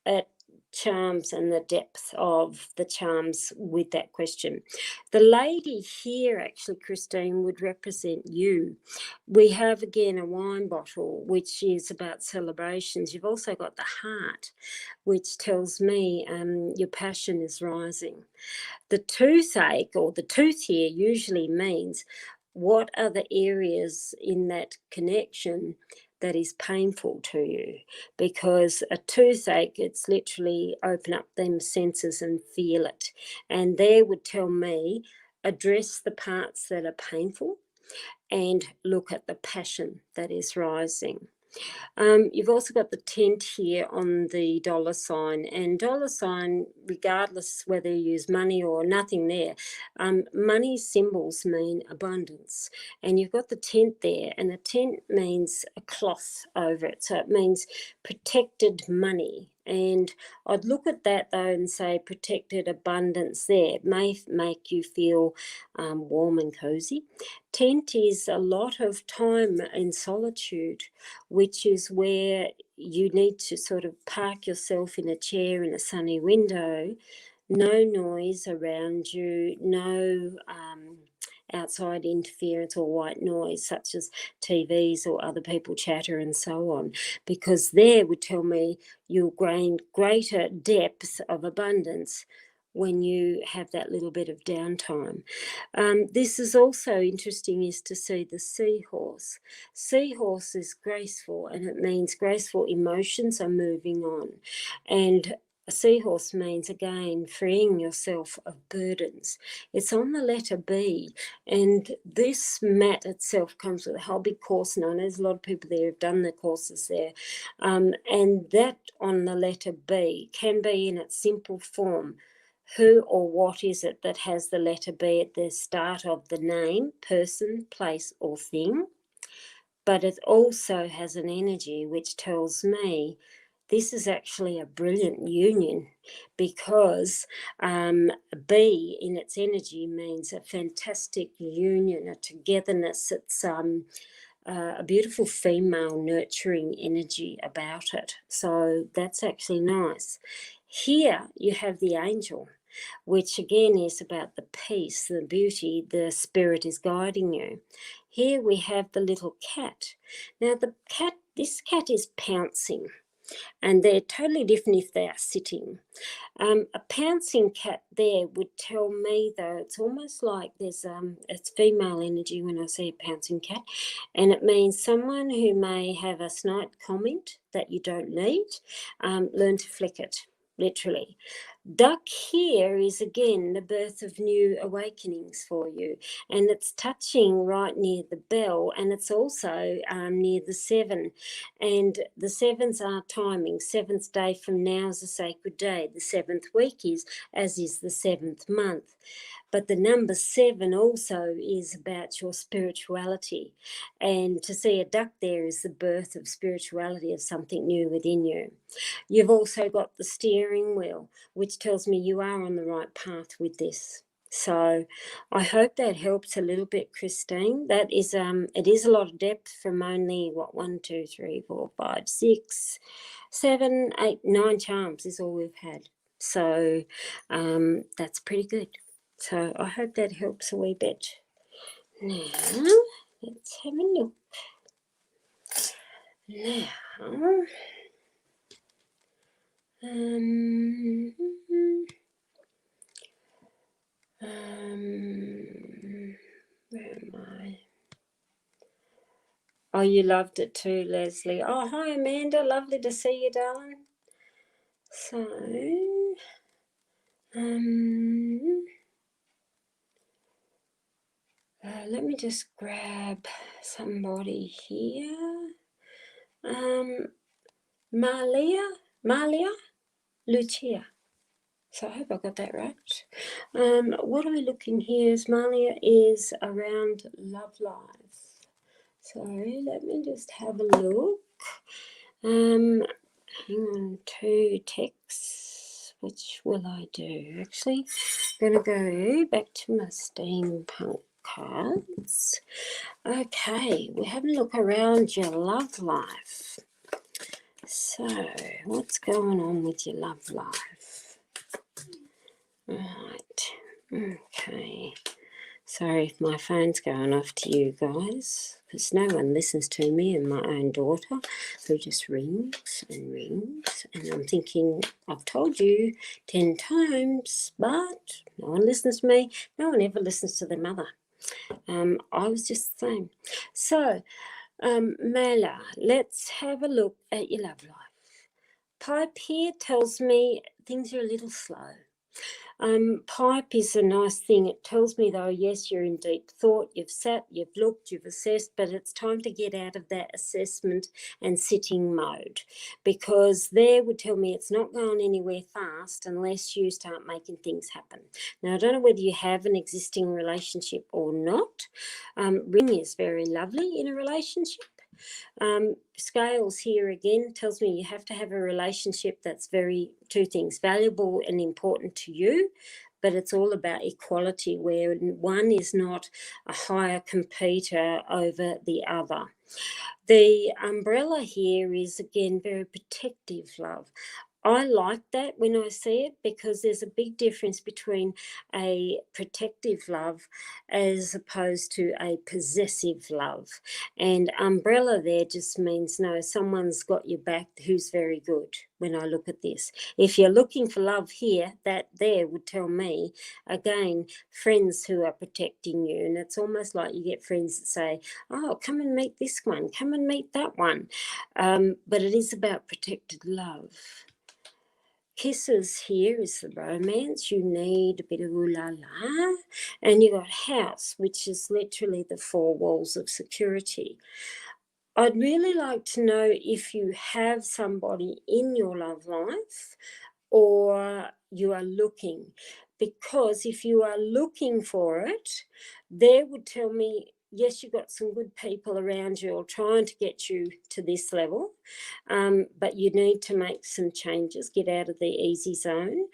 at charms and the depth of the charms with that question. The lady here, actually, Christine, would represent you. We have, again, a wine bottle, which is about celebrations. You've also got the heart, which tells me your passion is rising. The toothache, or the tooth here, usually means what are the areas in that connection that is painful to you, because a toothache, it's literally open up them senses and feel it. And there would tell me, address the parts that are painful and look at the passion that is rising. You've also got the tent here on the dollar sign, and dollar sign, regardless whether you use money or nothing there, money symbols mean abundance. And you've got the tent there, and the tent means a cloth over it. So it means protected money. And I'd look at that though and say protected abundance there. It may make you feel warm and cozy. Tent is a lot of time in solitude, which is where you need to sort of park yourself in a chair in a sunny window, no noise around you, no outside interference or white noise such as TVs or other people chatter and so on, because there would tell me you'll gain greater depths of abundance when you have that little bit of downtime. This is also interesting, is to see the seahorse. Seahorse is graceful, and it means graceful emotions are moving on. And A seahorse means, again, freeing yourself of burdens. It's on the letter B, and this mat itself comes with a whole big course, and I know there's a lot of people there who've done the courses there, and that on the letter B can be in its simple form. Who or what is it that has the letter B at the start of the name, person, place, or thing? But it also has an energy which tells me this is actually a brilliant union, because B in its energy means a fantastic union, a togetherness. It's a beautiful female nurturing energy about it. So that's actually nice. Here you have the angel, which again is about the peace, the beauty, the spirit is guiding you. Here we have the little cat. Now this cat is pouncing, and they're totally different if they are sitting. A pouncing cat there would tell me, though, it's almost like it's female energy when I see a pouncing cat, and it means someone who may have a snide comment that you don't need. Learn to flick it, literally. Duck here is again the birth of new awakenings for you, and it's touching right near the bell, and it's also near the 7, and the 7s are timing. 7th day from now is a sacred day. The 7th week is, as is the 7th month. But the number 7 also is about your spirituality, and to see a duck there is the birth of spirituality, of something new within you. You've also got the steering wheel, which tells me you are on the right path with this. So I hope that helps a little bit, Christine. That is it is a lot of depth from only 1, 2, 3, 4, 5, 6, 7, 8, 9 charms is all we've had. So that's pretty good. So I hope that helps a wee bit. Now let's have a look. Now where am I? Oh, you loved it too, Leslie. Oh, hi, Amanda. Lovely to see you, darling. So, let me just grab somebody here. Malia, Lucia. So I hope I got that right. What are we looking here? Malia is around love life. So let me just have a look. Hang on, 2 texts. Which will I do? Actually, I'm going to go back to my steampunk cards. Okay, we have a look around your love life. So, what's going on with your love life? Right, okay. Sorry if my phone's going off to you guys, because no one listens to me, and my own daughter, who just rings and rings, and I'm thinking, I've told you 10 times, but no one listens to me. No one ever listens to their mother. I was just the same. So, Mela, let's have a look at your love life. Pipe here tells me things are a little slow. Pipe is a nice thing. It tells me, though, yes, you're in deep thought, you've sat, you've looked, you've assessed, but it's time to get out of that assessment and sitting mode, because there would tell me it's not going anywhere fast unless you start making things happen. Now, I don't know whether you have an existing relationship or not. Ring is very lovely in a relationship. Scales here again tells me you have to have a relationship that's 2 things, valuable and important to you, but it's all about equality, where one is not a higher competitor over the other. The umbrella here is again very protective love. I like that when I see it, because there's a big difference between a protective love as opposed to a possessive love. And umbrella there just means, no, someone's got your back who's very good when I look at this. If you're looking for love here, that there would tell me, again, friends who are protecting you. And it's almost like you get friends that say, oh, come and meet this one, come and meet that one. But it is about protected love. Kisses here is the romance. You need a bit of ooh la la. And you got house, which is literally the four walls of security. I'd really like to know if you have somebody in your love life or you are looking. Because if you are looking for it, they would tell me, yes, you've got some good people around you or trying to get you to this level, but you need to make some changes, get out of the easy zone.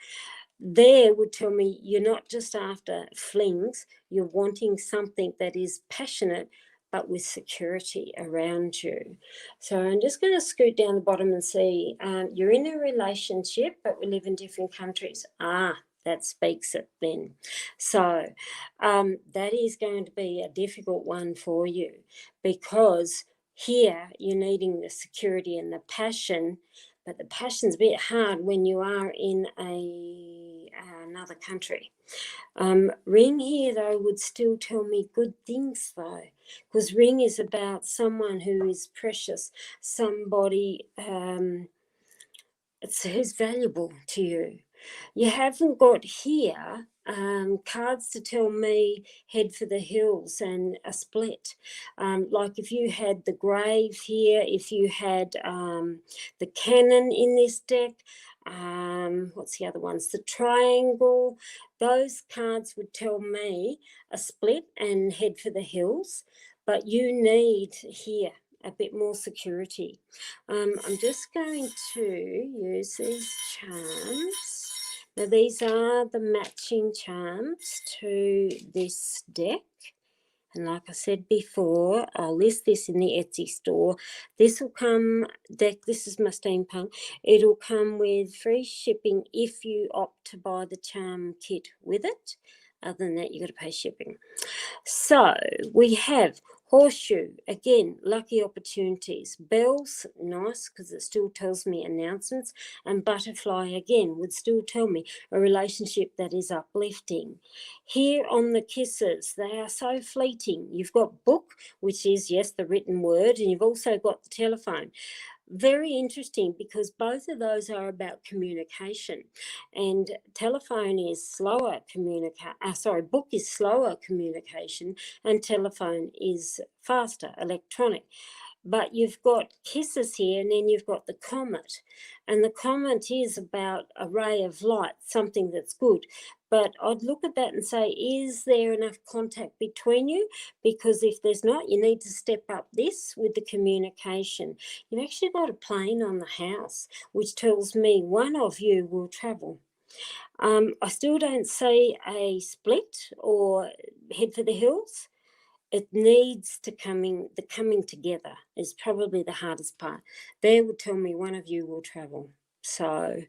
There would tell me you're not just after flings, you're wanting something that is passionate but with security around you. So I'm just going to scoot down the bottom and see, you're in a relationship but we live in different countries. That speaks it then. So that is going to be a difficult one for you, because here you're needing the security and the passion, but the passion's a bit hard when you are in another country. Ring here, though, would still tell me good things, though, because ring is about someone who is precious, somebody who's valuable to you. You haven't got here cards to tell me head for the hills and a split. Like if you had the grave here, if you had the cannon in this deck, what's the other ones? The triangle. Those cards would tell me a split and head for the hills, but you need here a bit more security. I'm just going to use these charms. Now these are the matching charms to this deck. And like I said before, I'll list this in the Etsy store. This will come, this is my steampunk. It'll come with free shipping if you opt to buy the charm kit with it. Other than that, you've got to pay shipping. So we have horseshoe, again, lucky opportunities. Bells, nice, because it still tells me announcements. And butterfly, again, would still tell me a relationship that is uplifting. Here on the kisses, they are so fleeting. You've got book, which is, yes, the written word, and you've also got the telephone. Very interesting, because both of those are about communication, and telephone is slower book is slower communication and telephone is faster, electronic. But you've got kisses here, and then you've got the comet, and the comet is about a ray of light, something that's good. But I'd look at that and say, is there enough contact between you? Because if there's not, you need to step up this with the communication. You've actually got a plane on the house, which tells me one of you will travel. I still don't see a split or head for the hills. It needs to the coming together is probably the hardest part. They would tell me one of you will travel. So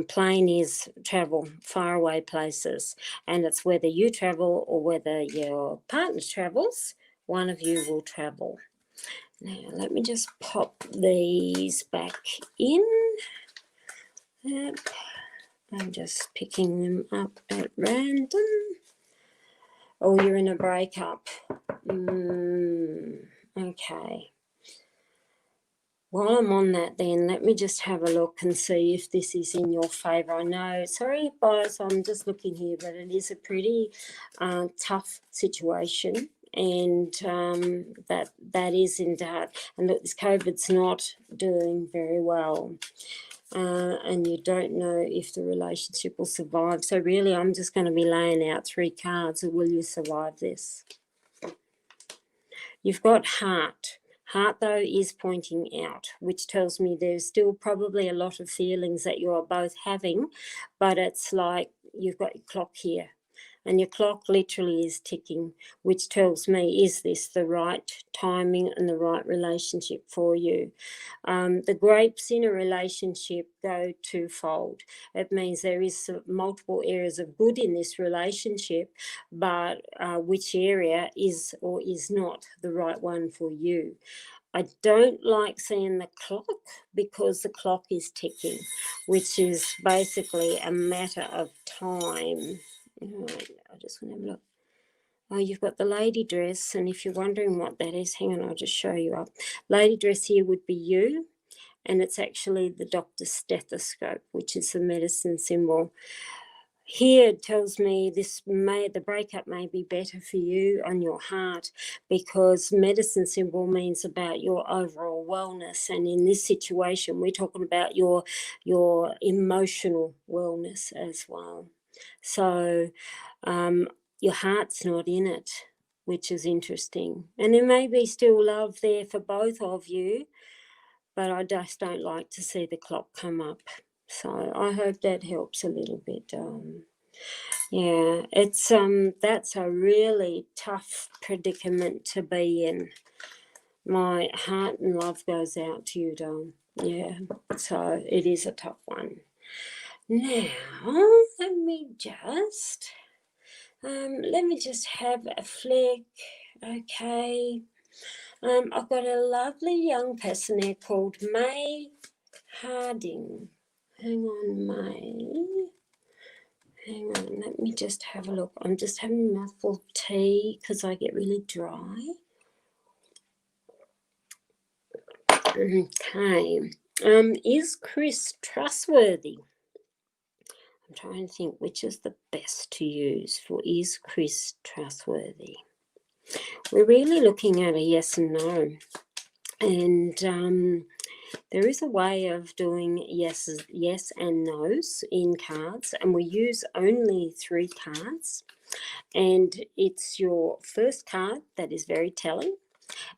plane is travel, far away places, and it's whether you travel or whether your partner travels, one of you will travel. Now let me just pop these back in. Yep. I'm just picking them up at random. Oh, you're in a breakup. Okay. While I'm on that then, let me just have a look and see if this is in your favour. I know, sorry guys, I'm just looking here, but it is a pretty tough situation, and that is in doubt. And look, this COVID's not doing very well. And you don't know if the relationship will survive. So really, I'm just going to be laying out 3 cards. Will you survive this? You've got heart. Heart, though, is pointing out, which tells me there's still probably a lot of feelings that you are both having, but it's like you've got your clock here. And your clock literally is ticking, which tells me, is this the right timing and the right relationship for you? The grapes in a relationship go twofold. It means there is multiple areas of good in this relationship, but which area is or is not the right one for you? I don't like seeing the clock, because the clock is ticking, which is basically a matter of time. Right, I just want to have a look. Oh, you've got the lady dress, and if you're wondering what that is, hang on, I'll just show you up. Lady dress here would be you, and it's actually the doctor's stethoscope, which is the medicine symbol. Here it tells me the breakup may be better for you on your heart, because medicine symbol means about your overall wellness, and in this situation we're talking about your emotional wellness as well. So your heart's not in it, which is interesting, and there may be still love there for both of you, but I just don't like to see the clock come up. So I hope that helps a little bit. Yeah, it's that's a really tough predicament to be in. My heart and love goes out to you, Dom. Yeah, so it is a tough one. Now let me just have a flick. Okay. I've got a lovely young person here called May Harding. Hang on, May. Hang on, let me just have a look. I'm just having a mouthful of tea because I get really dry. Okay. Is Chris trustworthy? I'm trying to think which is the best to use for is Chris trustworthy. We're really looking at a yes and no. And there is a way of doing yes and no's in cards, and we use only 3 cards. And it's your first card that is very telling.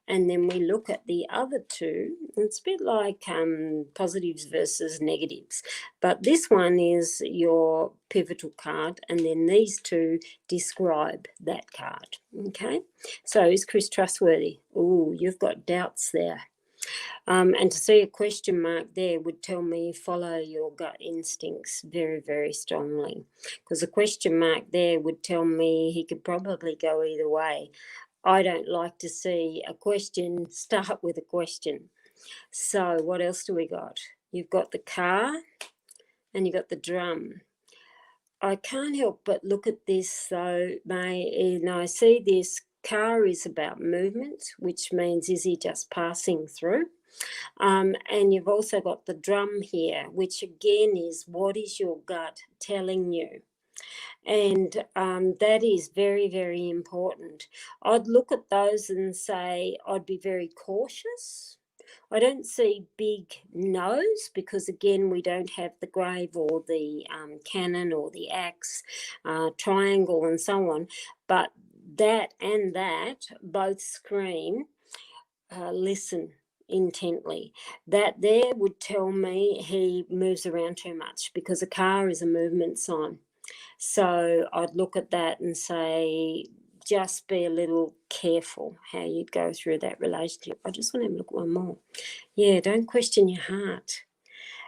And then we look at the other 2. It's a bit like positives versus negatives. But this one is your pivotal card, and then these 2 describe that card. Okay? So is Chris trustworthy? Oh, you've got doubts there. And to see a question mark there would tell me follow your gut instincts very, very strongly. Because a question mark there would tell me he could probably go either way. I don't like to see a question start with a question. So what else do we got? You've got the car and you've got the drum. I can't help but look at this though, May, and I see this car is about movement, which means is he just passing through? And you've also got the drum here, which again is what is your gut telling you? And that is very, very important. I'd look at those and say I'd be very cautious. I don't see big no's because, again, we don't have the grave or the cannon or the axe, triangle and so on. But that and that both scream, listen intently. That there would tell me he moves around too much, because a car is a movement sign. So I'd look at that and say, just be a little careful how you go through that relationship. I just want to have a look at one more. Yeah, don't question your heart.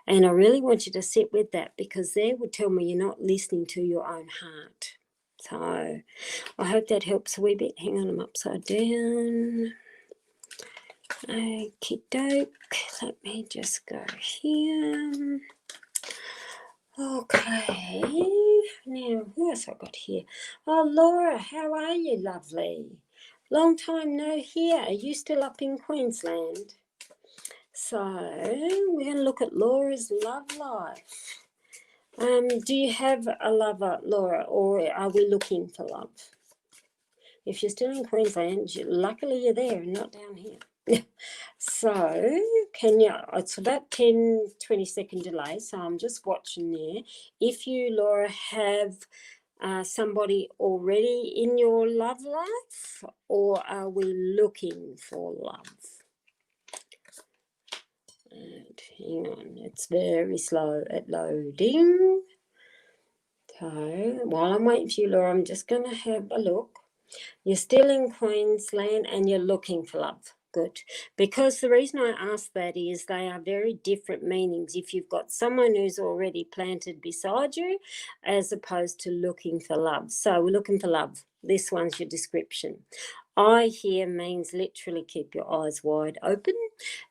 And I really want you to sit with that, because there would tell me you're not listening to your own heart. So I hope that helps a wee bit. Hang on, I'm upside down. Okie doke. Let me just go here. Okay. Now, who else I got here? Oh, Laura, how are you, lovely? Long time no hear. Are you still up in Queensland? So we're going to look at Laura's love life. Do you have a lover, Laura, or are we looking for love? If you're still in Queensland, luckily you're there and not down here. So can you, it's about 10-20 second delay, so I'm just watching there. If you, Laura, have somebody already in your love life, or are we looking for love? And hang on, it's very slow at loading. So while I'm waiting for you, Laura, I'm just going to have a look. You're still in Queensland and you're looking for love. Good. Because the reason I ask that is they are very different meanings if you've got someone who's already planted beside you as opposed to looking for love. So we're looking for love. This one's your description. I here means literally keep your eyes wide open.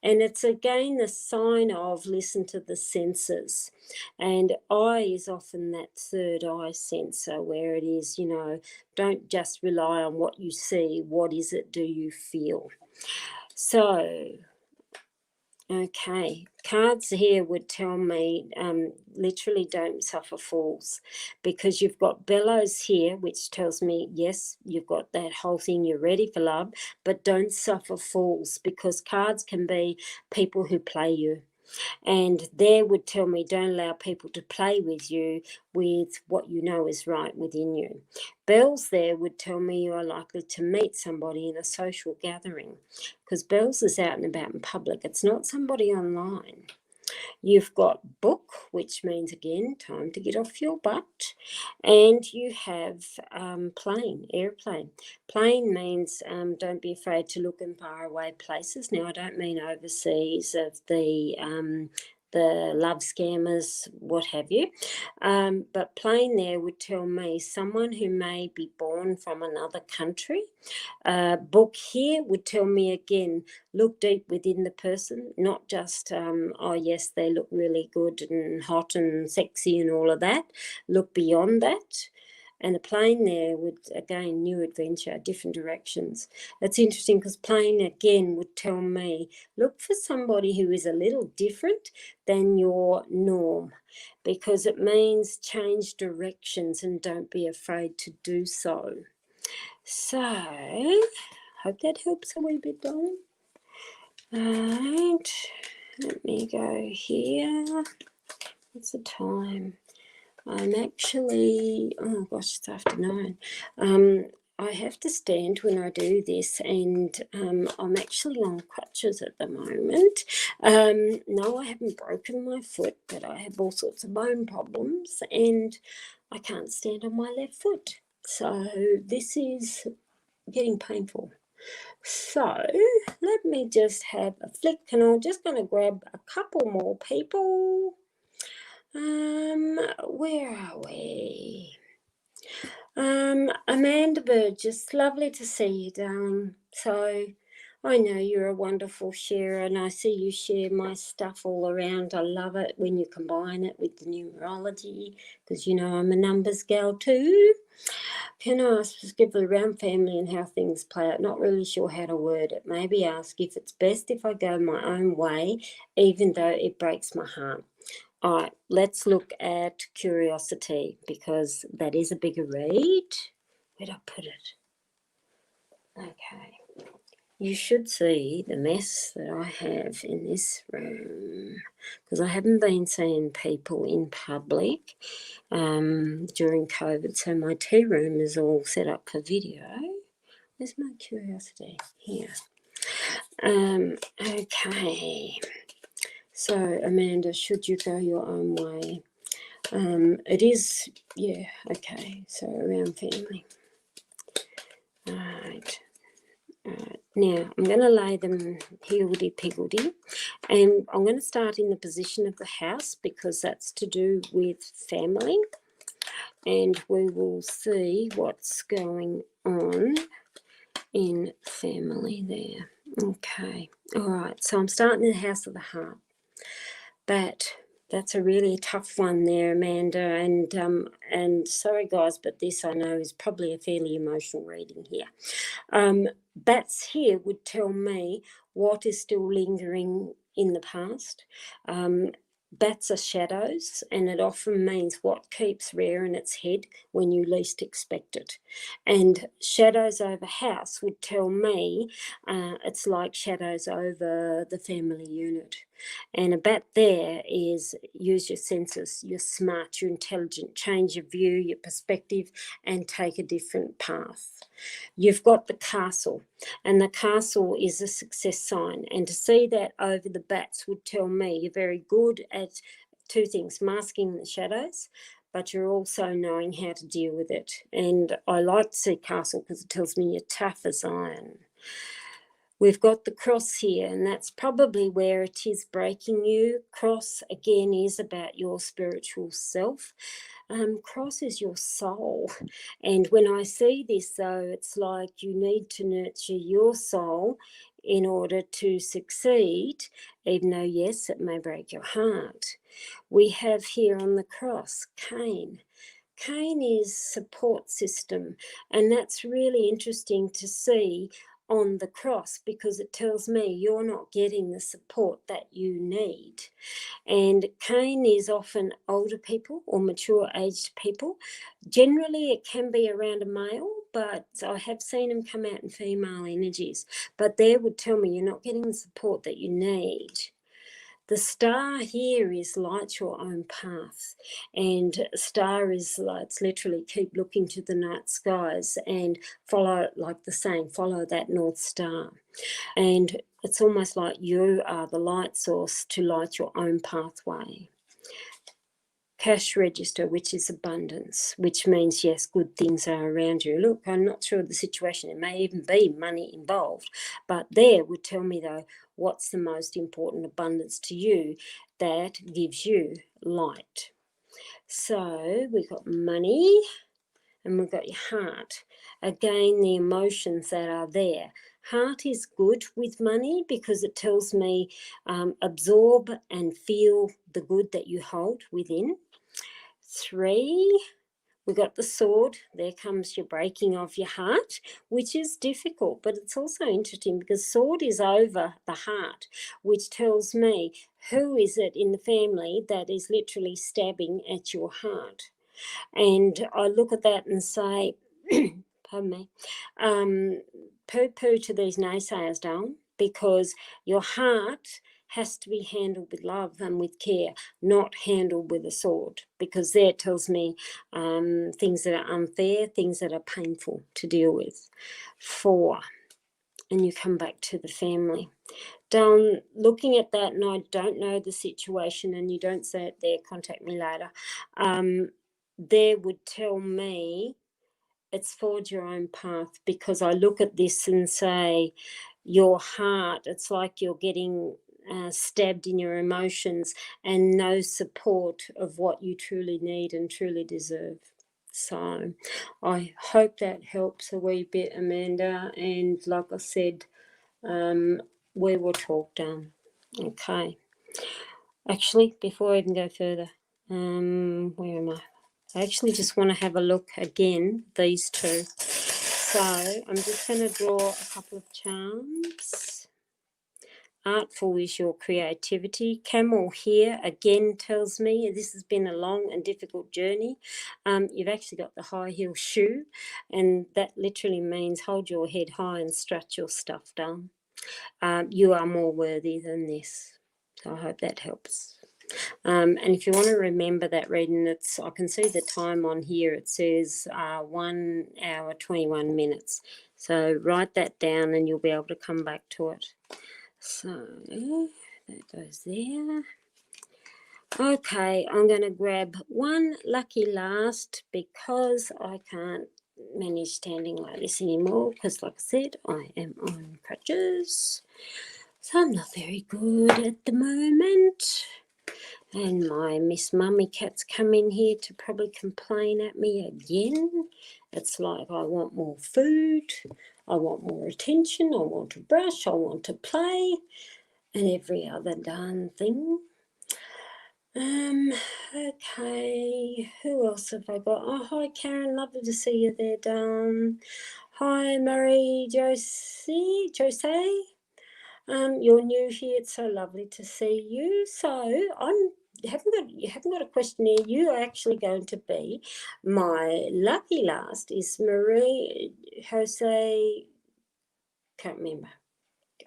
And it's again the sign of listen to the senses. And eye is often that third eye sensor where it is, don't just rely on what you see. What is it do you feel? So Okay, cards here would tell me literally don't suffer fools, because you've got bellows here, which tells me, yes, you've got that whole thing, you're ready for love, but don't suffer fools, because cards can be people who play you. And there would tell me don't allow people to play with you with what you know is right within you. Bells there would tell me you are likely to meet somebody in a social gathering, because bells is out and about in public. It's not somebody online. You've got book, which means, again, time to get off your butt. And you have plane, airplane. Plane means don't be afraid to look in faraway places. Now, I don't mean overseas of the love scammers, what have you. But plane there would tell me someone who may be born from another country. Book here would tell me, again, look deep within the person, not just, oh, yes, they look really good and hot and sexy and all of that. Look beyond that. And a plane there would, again, new adventure, different directions. It's interesting because plane, again, would tell me, look for somebody who is a little different than your norm, because it means change directions and don't be afraid to do so. So, hope that helps a wee bit, darling. Right, let me go here. What's the time? I'm actually, oh gosh, it's after 9. I have to stand when I do this, and I'm actually on crutches at the moment. No, I haven't broken my foot, but I have all sorts of bone problems, and I can't stand on my left foot. So this is getting painful. So let me just have a flick, and I'm just going to grab a couple more people. Where are we? Amanda Burgess, lovely to see you, darling. So I know you're a wonderful sharer, and I see you share my stuff all around. I love it when you combine it with the numerology, because you know I'm a numbers gal too. Can I ask just give the round family and how things play out? Not really sure how to word it. Maybe ask if it's best if I go my own way, even though it breaks my heart. All right, let's look at curiosity, because that is a bigger read. Where'd I put it? Okay. You should see the mess that I have in this room, because I haven't been seeing people in public during COVID. So my tea room is all set up for video. Where's my curiosity? Here. Okay. So, Amanda, should you go your own way? It is, yeah, okay. So, around family. All right. Now, I'm going to lay them higgledy-piggledy, and I'm going to start in the position of the house, because that's to do with family, and we will see what's going on in family there. Okay, all right, so I'm starting in the house of the heart. But that's a really tough one there, Amanda, and sorry guys, but this I know is probably a fairly emotional reading here. Bats here would tell me what is still lingering in the past. Bats are shadows, and it often means what keeps rearing its head when you least expect it. And shadows over house would tell me it's like shadows over the family unit. And a bat there is use your senses, you're smart, you're intelligent, change your view, your perspective, and take a different path. You've got the castle, and the castle is a success sign. And to see that over the bats would tell me you're very good at 2 things: masking the shadows, but you're also knowing how to deal with it. And I like to see castle because it tells me you're tough as iron. We've got the cross here, and that's probably where it is breaking you. Cross, again, is about your spiritual self. Cross is your soul. And when I see this, though, it's like you need to nurture your soul in order to succeed, even though, yes, it may break your heart. We have here on the cross, Cain. Cain is support system, and that's really interesting to see. on the cross, because it tells me you're not getting the support that you need. And Karin is often older people or mature aged people. Generally, it can be around a male, but I have seen them come out in female energies. But they would tell me you're not getting the support that you need. The star here is light your own path, and star is like, it's literally keep looking to the night skies and follow, like the saying, follow that North Star. And it's almost like you are the light source to light your own pathway. Cash register, which is abundance, which means, yes, good things are around you. Look, I'm not sure of the situation. It may even be money involved, but there would tell me, though, what's the most important abundance to you that gives you light. So we've got money and we've got your heart. Again, the emotions that are there. Heart is good with money because it tells me absorb and feel the good that you hold within. 3, we got the sword. There comes your breaking of your heart, which is difficult, but it's also interesting because sword is over the heart, which tells me who is it in the family that is literally stabbing at your heart. And I look at that and say, pardon me, poo-poo to these naysayers, darling, because your heart has to be handled with love and with care, not handled with a sword, because there it tells me things that are unfair, things that are painful to deal with. 4, and you come back to the family. Down looking at that, and I don't know the situation, and you don't say it there, contact me later, there would tell me it's forge your own path, because I look at this and say your heart, it's like you're getting stabbed in your emotions and no support of what you truly need and truly deserve. So I hope that helps a wee bit, Amanda, and like I said, we will talk down. Okay. Actually, before I even go further, where am I? I actually just want to have a look again, these two. So I'm just going to draw a couple of charms. Artful is your creativity. Camel here again tells me this has been a long and difficult journey. You've actually got the high heel shoe, and that literally means hold your head high and strut your stuff down. You are more worthy than this. So I hope that helps. And if you want to remember that reading, I can see the time on here. It says 1 hour 21 minutes. So write that down and you'll be able to come back to it. So that goes there. Okay, I'm going to grab one lucky last because I can't manage standing like this anymore, because like I said, I am on crutches. So I'm not very good at the moment. And my Miss Mummy Cat's come in here to probably complain at me again. It's like I want more food, I want more attention, I want to brush, I want to play, and every other darn thing. Okay, who else have I got? Oh, hi Karin, lovely to see you there, darling. Hi Marie Josie. You're new here. It's so lovely to see you. So you haven't got a question here. You are actually going to be my lucky last. Is Marie Jose? Can't remember.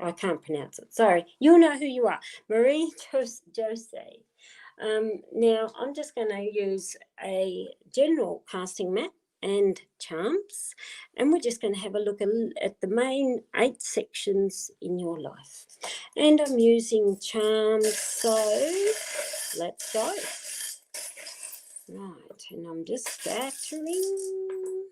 I can't pronounce it. Sorry. You'll know who you are. Marie Jose. Now I'm just going to use a general casting mat and charms, and we're just going to have a look at the main 8 sections in your life. And I'm using charms, so let's go. Right, and I'm just scattering.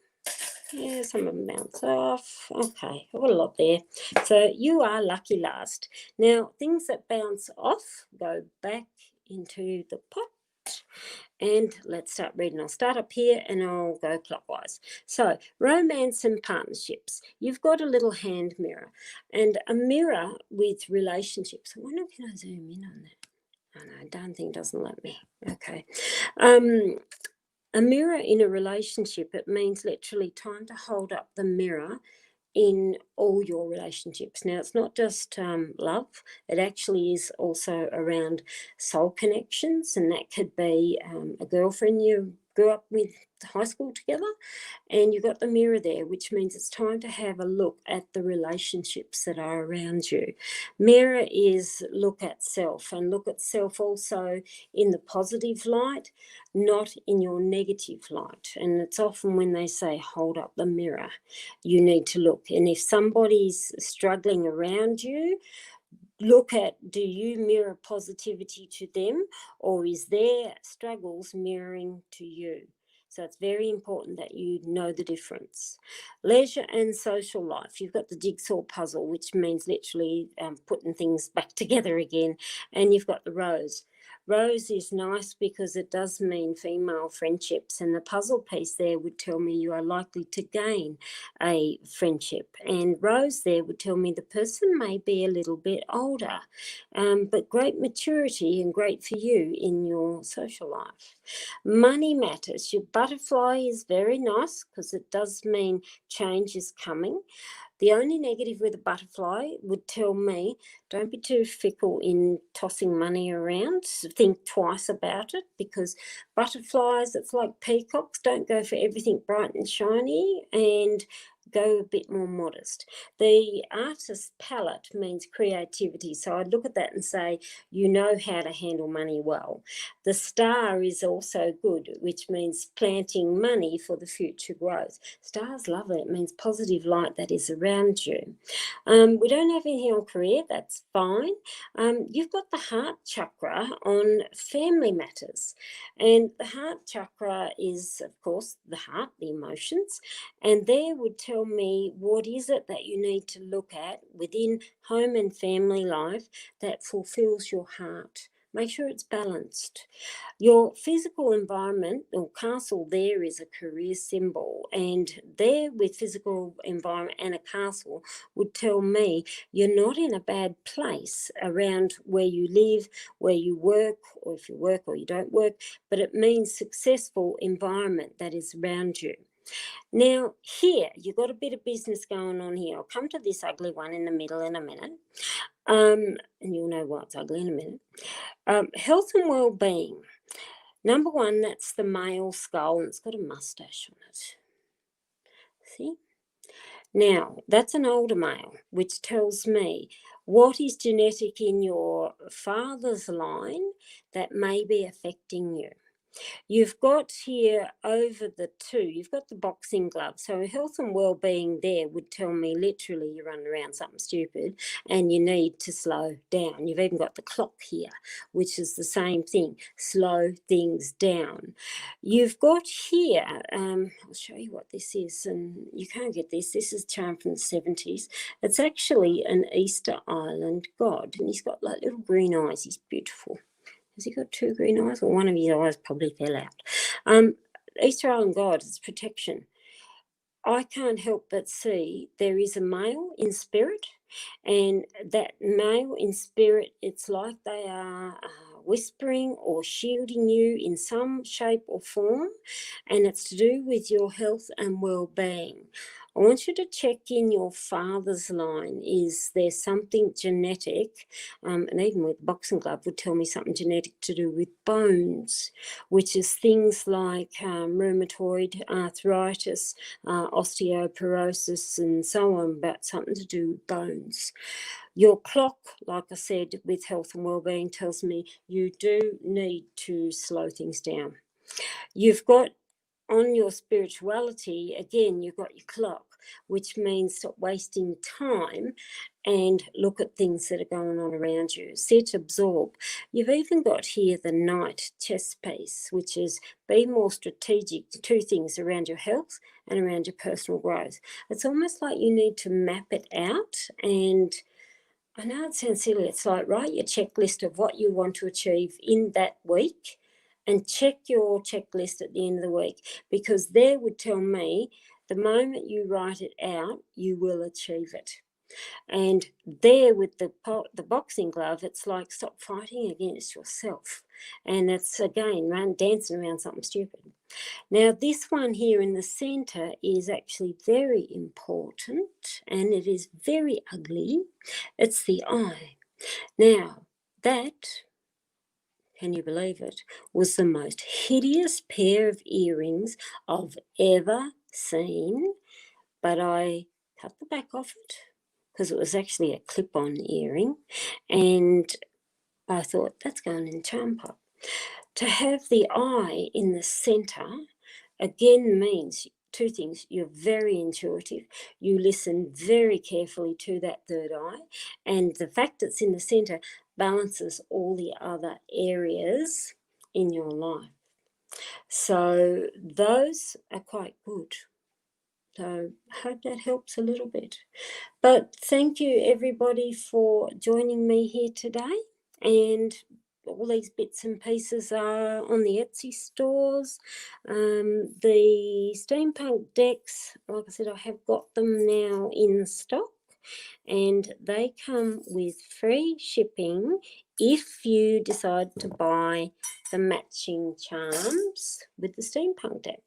Yeah, some of them bounce off. Okay, I've got a lot there. So you are lucky last. Now, things that bounce off go back into the pot. And let's start reading. I'll start up here and I'll go clockwise. So, romance and partnerships. You've got a little hand mirror and a mirror with relationships. I wonder, can I zoom in on that? Oh, no, darn thing doesn't let me. Okay. A mirror in a relationship, it means literally time to hold up the mirror in all your relationships. Now, it's not just love, it actually is also around soul connections, and that could be a girlfriend you grew up with, high school together, and you've got the mirror there, which means it's time to have a look at the relationships that are around you. Mirror is look at self, and look at self also in the positive light, not in your negative light. And it's often when they say hold up the mirror, you need to look. And if somebody's struggling around you, look at, do you mirror positivity to them, or is their struggles mirroring to you? So it's very important that you know the difference. Leisure and social life. You've got the jigsaw puzzle, which means literally putting things back together again. And you've got the rose. Rose is nice because it does mean female friendships, and the puzzle piece there would tell me you are likely to gain a friendship. And rose there would tell me the person may be a little bit older, but great maturity and great for you in your social life. Money matters. Your butterfly is very nice because it does mean change is coming. The only negative with a butterfly would tell me, don't be too fickle in tossing money around. Think twice about it, because butterflies, it's like peacocks, don't go for everything bright and shiny, and go a bit more modest. The artist's palette means creativity. So I'd look at that and say, you know how to handle money well. The star is also good, which means planting money for the future growth. Stars love it. It means positive light that is around you. We don't have anything on career. That's fine. You've got the heart chakra on family matters. And the heart chakra is, of course, the heart, the emotions. And there would tell me what is it that you need to look at within home and family life that fulfills your heart. Make sure it's balanced. Your physical environment or castle there is a career symbol, and there with physical environment and a castle would tell me you're not in a bad place around where you live, where you work, or if you work or you don't work, but it means successful environment that is around you. Now, here, you've got a bit of business going on here. I'll come to this ugly one in the middle in a minute. And you'll know why it's ugly in a minute. Health and well-being. Number one, that's the male skull, and it's got a mustache on it. See? Now, that's an older male, which tells me what is genetic in your father's line that may be affecting you. You've got here over the two, you've got the boxing glove. So health and well-being there would tell me literally you run around something stupid and you need to slow down. You've even got the clock here, which is the same thing, slow things down. You've got here, I'll show you what this is, and you can't get this. This is charm from the 70s. It's actually an Easter Island god, and he's got like little green eyes. He's beautiful. Has he got two green eyes? Well, one of his eyes probably fell out. Easter Island God is protection. I can't help but see there is a male in spirit, and that male in spirit, it's like they are whispering or shielding you in some shape or form, and it's to do with your health and well-being. I want you to check in your father's line. Is there something genetic? And even with boxing glove would tell me something genetic to do with bones, which is things like rheumatoid arthritis, osteoporosis, and so on, but something to do with bones. Your clock, like I said, with health and well-being tells me you do need to slow things down. You've got on your spirituality, again, you've got your clock, which means stop wasting time and look at things that are going on around you. Sit, absorb. You've even got here the Knight chess piece, which is be more strategic. Two things around your health and around your personal growth. It's almost like you need to map it out, and I know it sounds silly. It's like write your checklist of what you want to achieve in that week, and check your checklist at the end of the week, because there would tell me the moment you write it out, you will achieve it. And there with the boxing glove, it's like stop fighting against yourself. And it's, again, dancing around something stupid. Now, this one here in the centre is actually very important, and it is very ugly. It's the eye. Now, that, can you believe it, was the most hideous pair of earrings I've ever seen, but I cut the back off it because it was actually a clip-on earring, and I thought, that's going in the charm pot. To have the eye in the centre, again, means two things. You're very intuitive. You listen very carefully to that third eye. And the fact it's in the centre balances all the other areas in your life. So those are quite good. So I hope that helps a little bit. But thank you, everybody, for joining me here today. And all these bits and pieces are on the Etsy stores. The steampunk decks, like I said, I have got them now in stock, and they come with free shipping if you decide to buy the matching charms with the steampunk deck.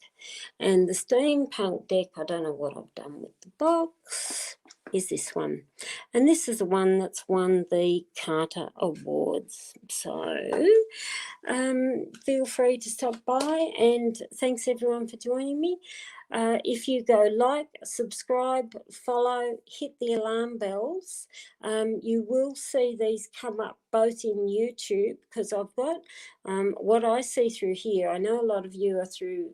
And the steampunk deck, I don't know what I've done with the box, is this one. And this is the one that's won the Carter Awards. So feel free to stop by, and thanks everyone for joining me. If you go like, subscribe, follow, hit the alarm bells, you will see these come up both in YouTube, because I've got what I see through here. I know a lot of you are through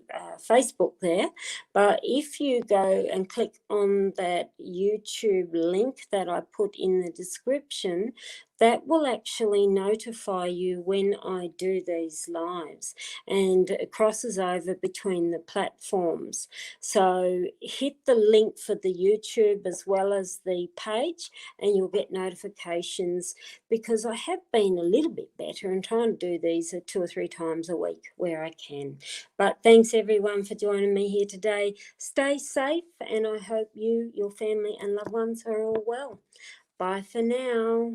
Facebook there, but if you go and click on that YouTube link that I put in the description, that will actually notify you when I do these lives, and it crosses over between the platforms. So hit the link for the YouTube as well as the page, and you'll get notifications, because I have been a little bit better and trying to do these 2 or 3 times a week where I can. But thanks everyone for joining me here today. Stay safe, and I hope you, your family and loved ones are all well. Bye for now.